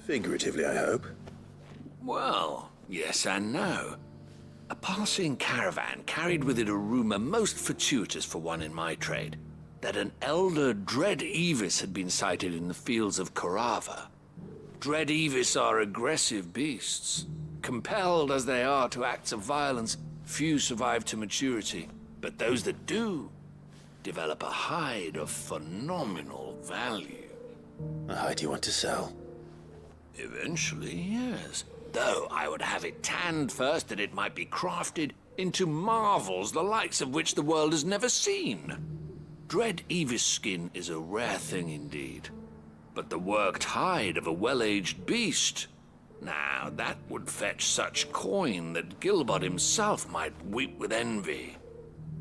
Figuratively, I hope. Well, yes and no. A passing caravan carried with it a rumor most fortuitous for one in my trade, that an elder Dread Evis had been sighted in the fields of Korava. Dread Evis are aggressive beasts. Compelled as they are to acts of violence, few survive to maturity, but those that do develop a hide of phenomenal value. A hide you want to sell? Eventually, yes. Though I would have it tanned first that it might be crafted into marvels the likes of which the world has never seen. Dread Evis skin is a rare thing indeed. But the worked hide of a well-aged beast, now that would fetch such coin that Gilbert himself might weep with envy.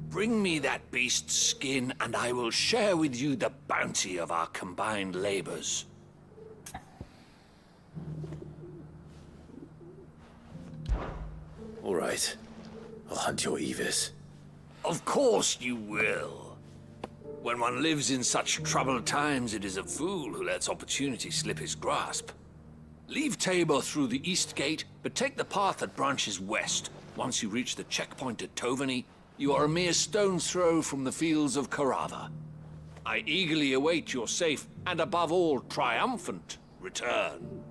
Bring me that beast's skin and I will share with you the bounty of our combined labors. All right. I'll hunt your Evis. Of course you will. When one lives in such troubled times, it is a fool who lets opportunity slip his grasp. Leave Tabor through the east gate, but take the path that branches west. Once you reach the checkpoint at Tovany, you are a mere stone's throw from the fields of Korava. I eagerly await your safe, and above all, triumphant return.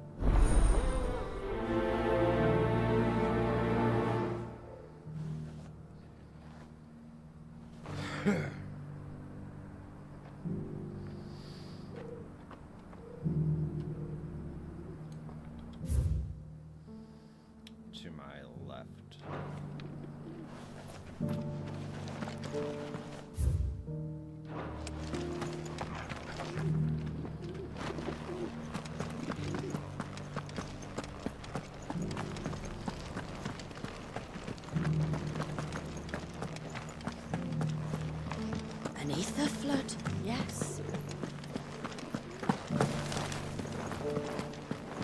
To my left. Beneath the flood, yes.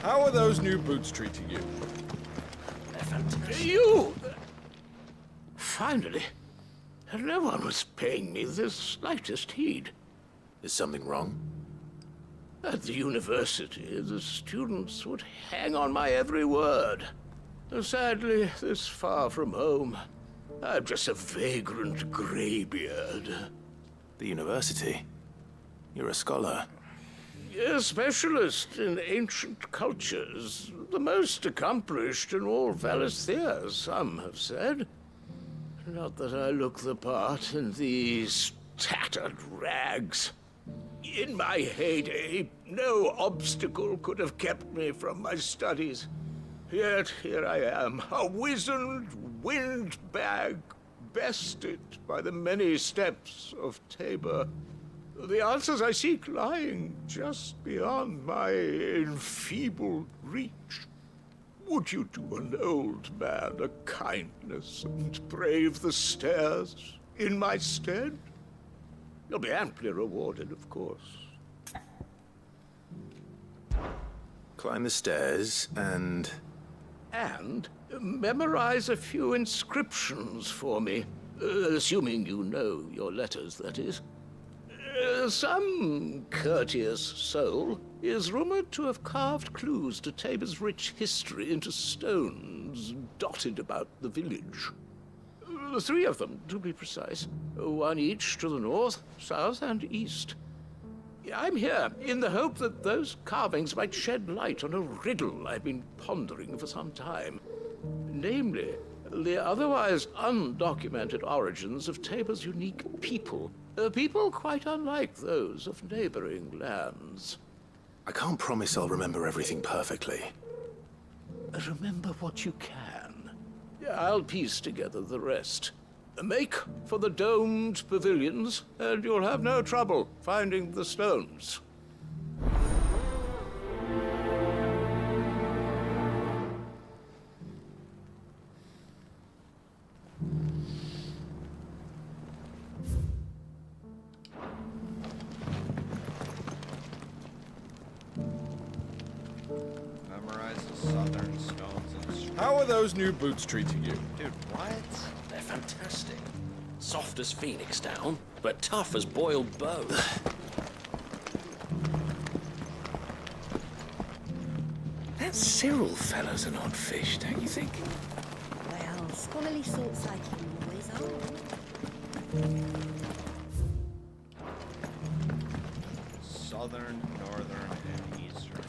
How are those new boots treating you? They're fantastic. You! Finally. No one was paying me the slightest heed. Is something wrong? At the university, the students would hang on my every word. Sadly, this far from home, I'm just a vagrant greybeard. The university? You're a scholar. A specialist in ancient cultures. The most accomplished in all Valisthea, some have said. Not that I look the part in these tattered rags. In my heyday, no obstacle could have kept me from my studies. Yet here I am, a wizened windbag, bested by the many steps of Tabor. The answers I seek lying just beyond my enfeebled reach. Would you do an old man a kindness and brave the stairs in my stead? You'll be amply rewarded, of course. Climb the stairs and... And memorize a few inscriptions for me. Assuming you know your letters, that is. Some courteous soul is rumored to have carved clues to Tabor's rich history into stones dotted about the village. 3 of them, to be precise. 1 each to the north, south, and east. I'm here in the hope that those carvings might shed light on a riddle I've been pondering for some time. Namely, the otherwise undocumented origins of Tabor's unique people. People quite unlike those of neighboring lands. I can't promise I'll remember everything perfectly. Remember what you can. I'll piece together the rest. Make for the domed pavilions, and you'll have no trouble finding the stones. Memorize the southern stones and... How are those new boots treating you? Dude, what? They're fantastic. Soft as phoenix down, but tough as boiled bow. That Cyril fellow's an odd fish, don't you think? Well, scholarly sorts like you always are. Southern, northern, and eastern.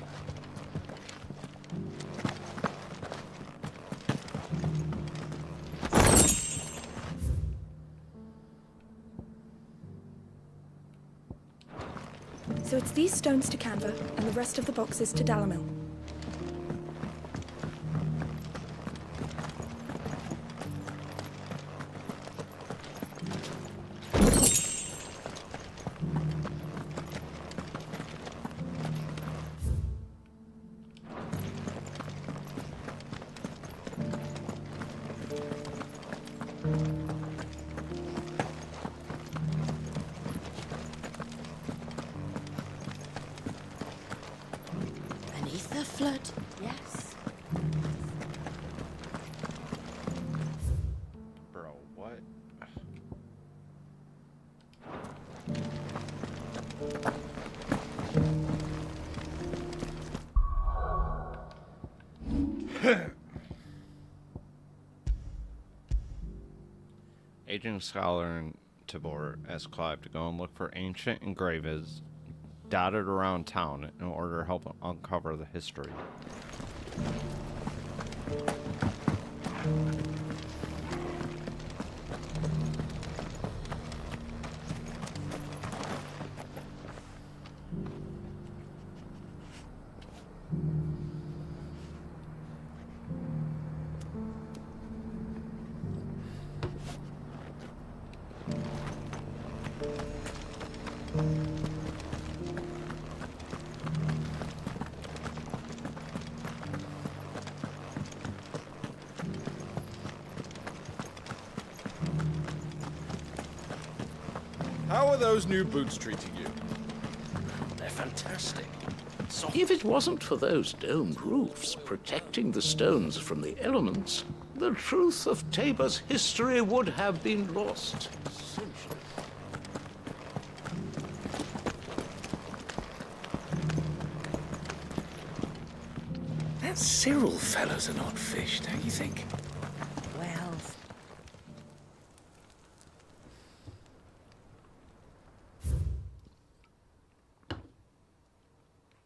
So it's these stones to Canva, and the rest of the boxes to Dalamil. Beneath the flood, yes. Bro, what? Aging scholar in Tabor asked Clive to go and look for ancient engravings dotted around town in order to help uncover the history. How are those new boots treating you? They're fantastic. If it wasn't for those domed roofs protecting the stones from the elements, the truth of Tabor's history would have been lost. That Cyril fellow's an odd fish, don't you think? Well,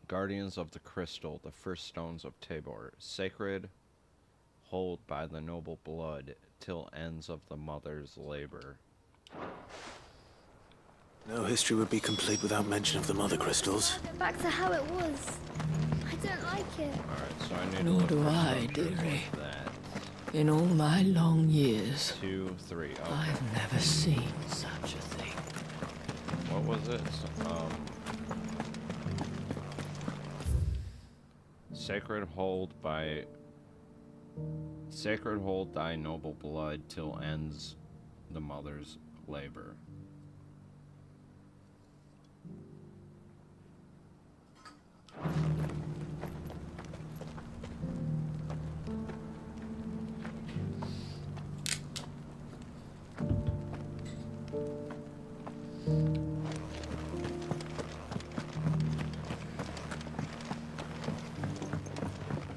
Guardians of the Crystal, the first stones of Tabor, sacred, hold by the noble blood till ends of the mother's labor. No history would be complete without mention of the mother crystals. Back to how it was. I don't like it. Alright, so I need Nor to do look I, at dearie. that. In all my long years, 2, 3, okay. I've never seen such a thing. What was it? Sacred hold thy noble blood till ends the mother's labor.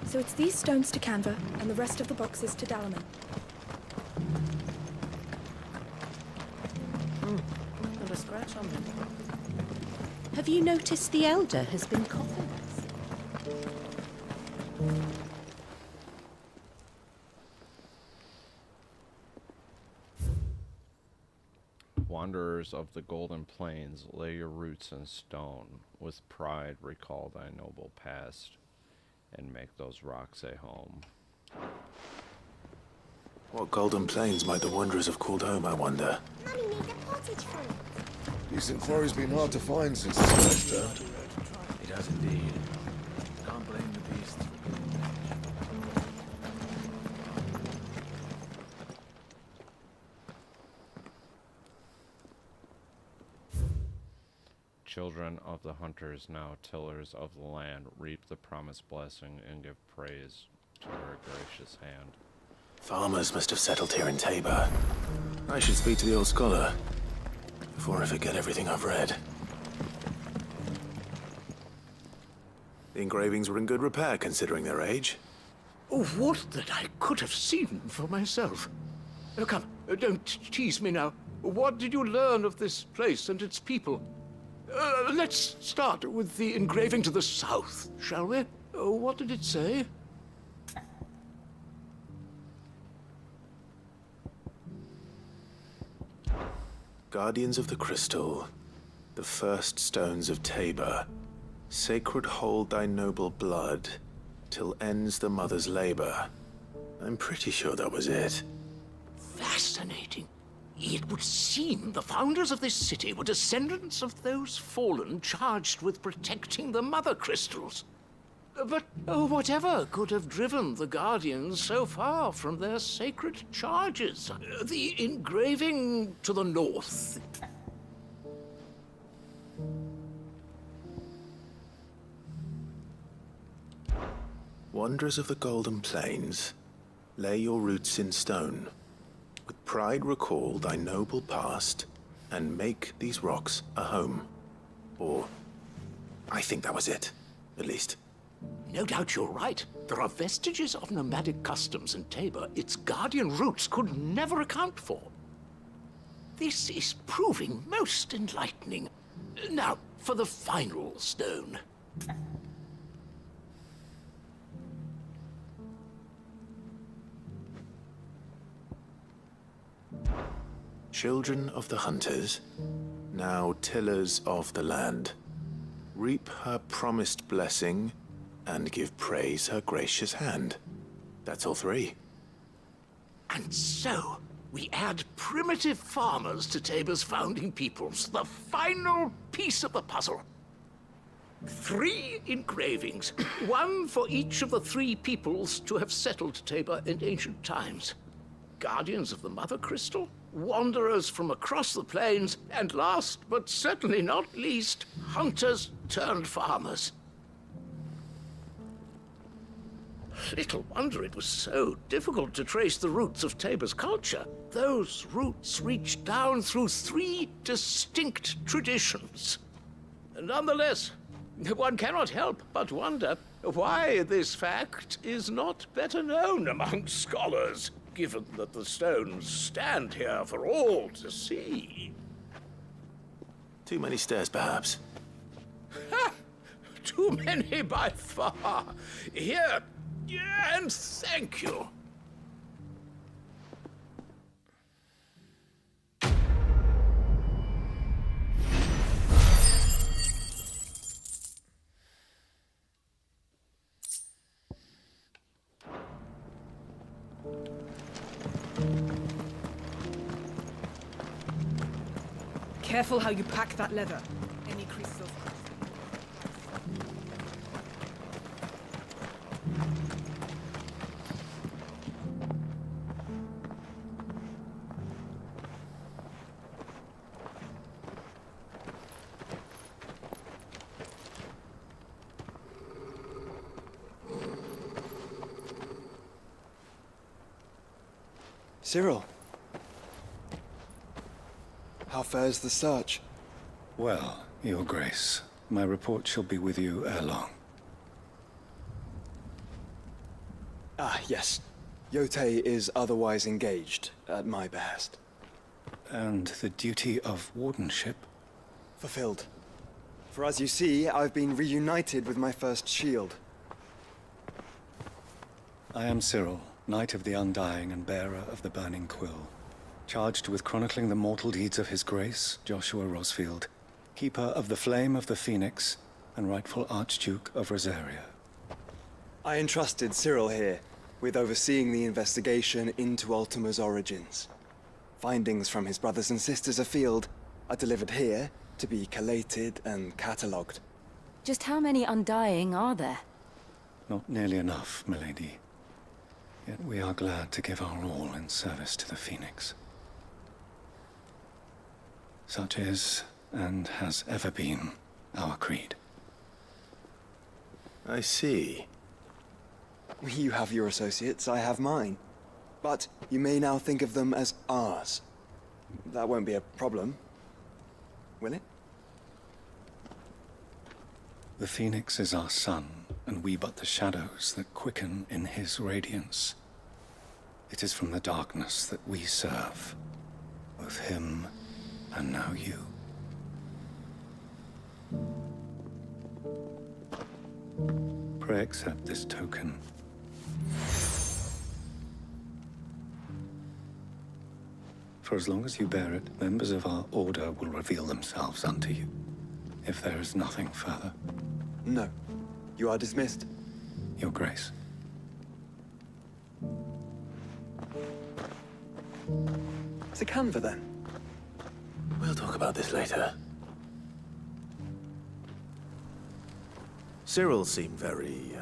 So it's these stones to Canva, and the rest of the boxes to Dalaman. Not a scratch on them. Have you noticed the Elder has been coughing? Wanderers of the golden plains, lay your roots in stone. With pride recall thy noble past, and make those rocks a home. What golden plains might the wanderers have called home, I wonder? Mummy needs a pottage fruit. Decent quarry's been hard to find since the semester. It has indeed. Can't blame the beast. Children of the hunters, now tillers of the land, reap the promised blessing and give praise to her gracious hand. Farmers must have settled here in Tabor. I should speak to the old scholar before I forget everything I've read. The engravings were in good repair considering their age. Oh, would that I could have seen for myself. Oh, come, don't tease me now. What did you learn of this place and its people? Let's start with the engraving to the south, shall we? What did it say? Guardians of the Crystal, the first stones of Tabor, sacred hold thy noble blood, till ends the mother's labor. I'm pretty sure that was it. Fascinating. It would seem the founders of this city were descendants of those fallen charged with protecting the mother crystals. But whatever could have driven the Guardians so far from their sacred charges? The engraving to the north. Wanderers of the Golden Plains, lay your roots in stone. With pride recall thy noble past, and make these rocks a home. Or, I think that was it, at least. No doubt you're right. There are vestiges of nomadic customs in Tabor its guardian roots could never account for. This is proving most enlightening. Now, for the final stone. Children of the hunters, now tillers of the land, reap her promised blessing and give praise her gracious hand. That's all three. And so, we add primitive farmers to Tabor's founding peoples, the final piece of the puzzle. 3 engravings, one for each of the 3 peoples to have settled Tabor in ancient times. Guardians of the Mother Crystal, wanderers from across the plains, and last but certainly not least, hunters turned farmers. Little wonder it was so difficult to trace the roots of Tabor's culture. Those roots reach down through 3 distinct traditions. Nonetheless, one cannot help but wonder why this fact is not better known among scholars, given that the stones stand here for all to see. Too many stairs, perhaps. Ha! Too many by far. Here, and thank you. Careful how you pack that leather. Any creases of... Cyril. How fares the search? Well, Your Grace, my report shall be with you ere long. Ah, yes. Yotei is otherwise engaged, at my behest. And the duty of wardenship? Fulfilled. For as you see, I've been reunited with my first shield. I am Cyril, Knight of the Undying and bearer of the Burning Quill, charged with chronicling the mortal deeds of His Grace, Joshua Rosfield, Keeper of the Flame of the Phoenix, and rightful Archduke of Rosaria. I entrusted Cyril here with overseeing the investigation into Ultima's origins. Findings from his brothers and sisters afield are delivered here to be collated and catalogued. Just how many Undying are there? Not nearly enough, milady. Yet we are glad to give our all in service to the Phoenix. Such is, and has ever been, our creed. I see. You have your associates, I have mine. But you may now think of them as ours. That won't be a problem, will it? The Phoenix is our sun, and we but the shadows that quicken in his radiance. It is from the darkness that we serve, both him and now you. Pray accept this token. For as long as you bear it, members of our order will reveal themselves unto you, if there is nothing further. No. You are dismissed. Your Grace. To Canva, then. We'll talk about this later. Cyril seemed very,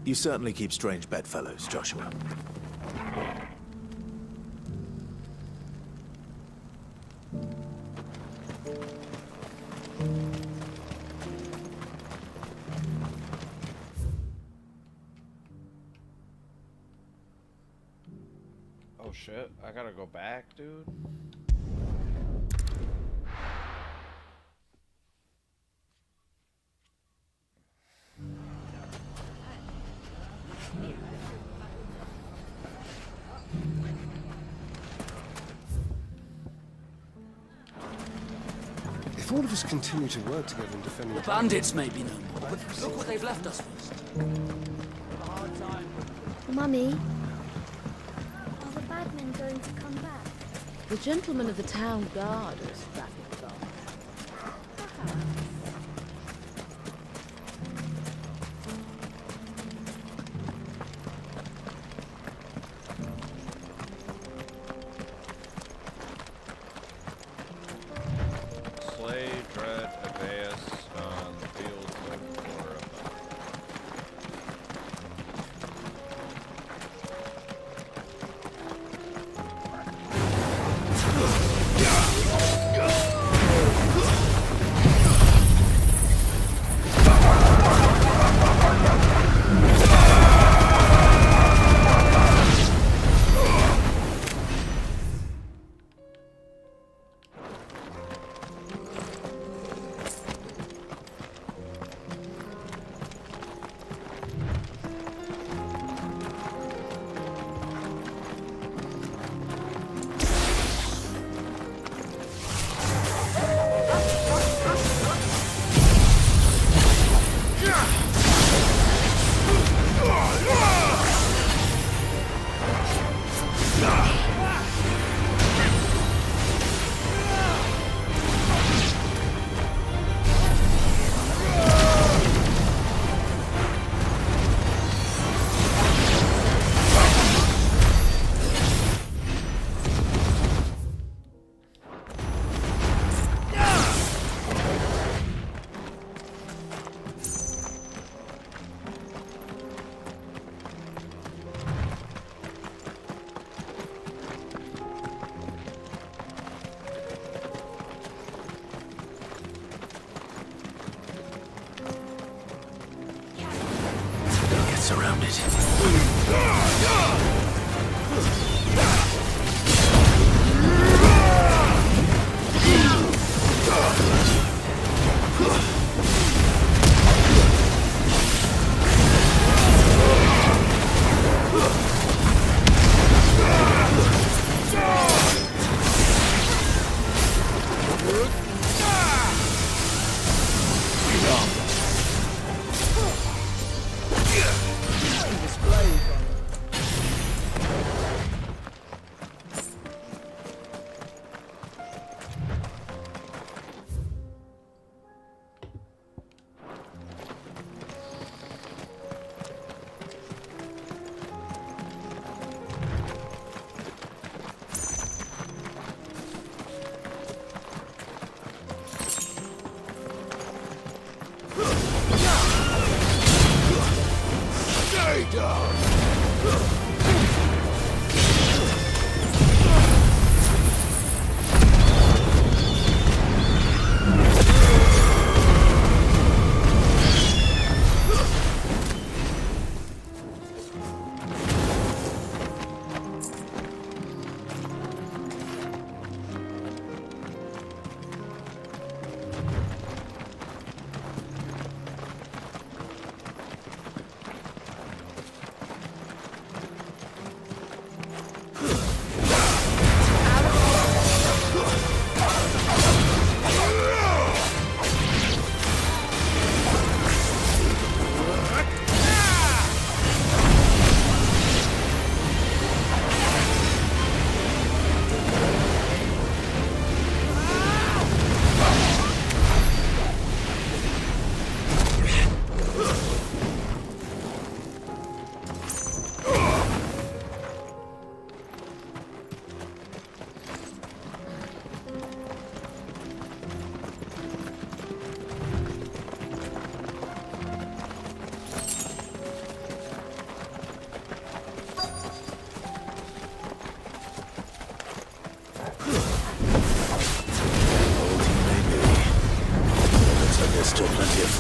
You certainly keep strange bedfellows, Joshua. Oh shit, I gotta go back, dude. If all of us continue to work together in defending... The bandits may be no more, but look what they've left us with. Mummy, are the bad men going to come back? The gentlemen of the town guard is back in the dark. Slay, dread, Evaeus on the fields of Florida.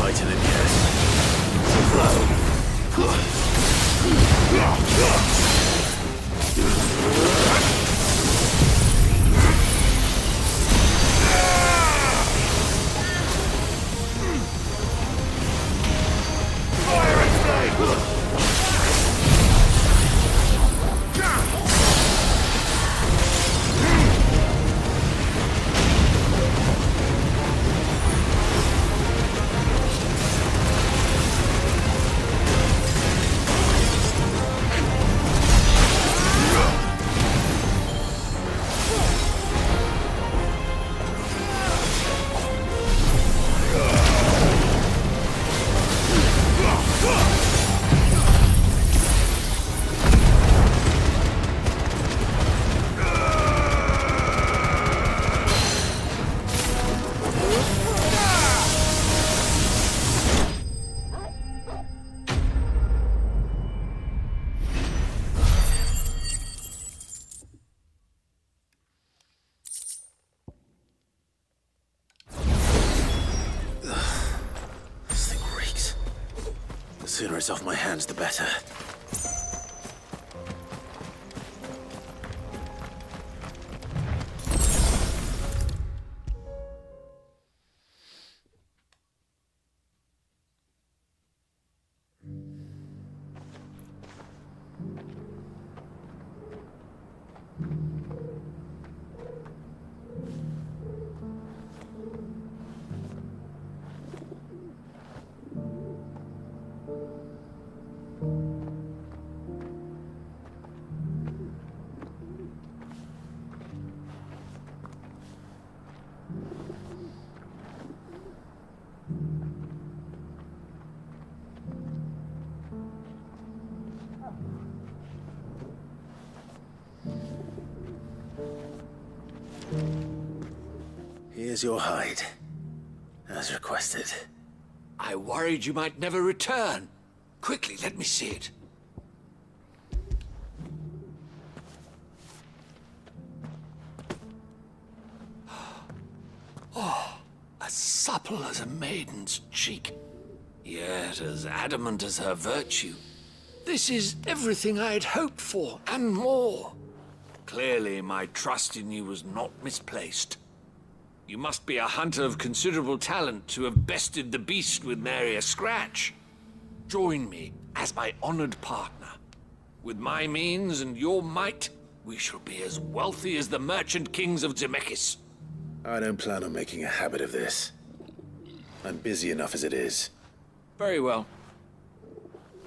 fighting him The sooner it's off my hands, the better. Here's your hide, as requested. I worried you might never return. Quickly, let me see it. Oh, as supple as a maiden's cheek, yet as adamant as her virtue. This is everything I had hoped for, and more. Clearly, my trust in you was not misplaced. You must be a hunter of considerable talent to have bested the beast with nary a scratch. Join me as my honored partner. With my means and your might, we shall be as wealthy as the merchant kings of Zemeckis. I don't plan on making a habit of this. I'm busy enough as it is. Very well.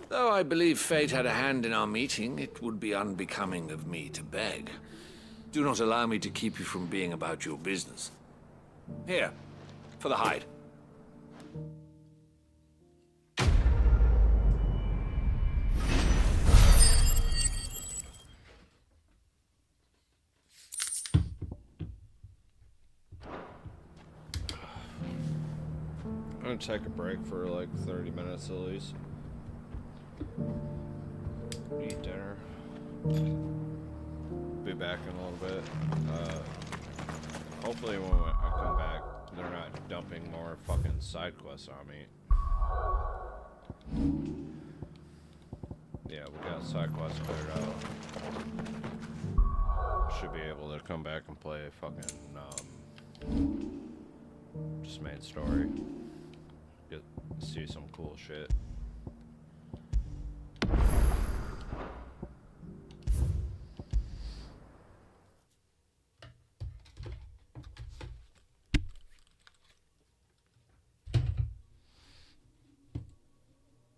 Though I believe fate had a hand in our meeting, it would be unbecoming of me to beg. Do not allow me to keep you from being about your business. Here, for the hide. I'm gonna take a break for like 30 minutes at least. Eat dinner. Be back in a little bit. Hopefully when I come back, they're not dumping more fucking side quests on me. Yeah, we got side quests cleared out. Should be able to come back and play fucking, just main story. Get see some cool shit.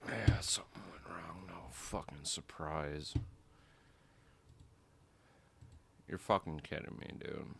Yeah, something went wrong. No fucking surprise. You're fucking kidding me, dude.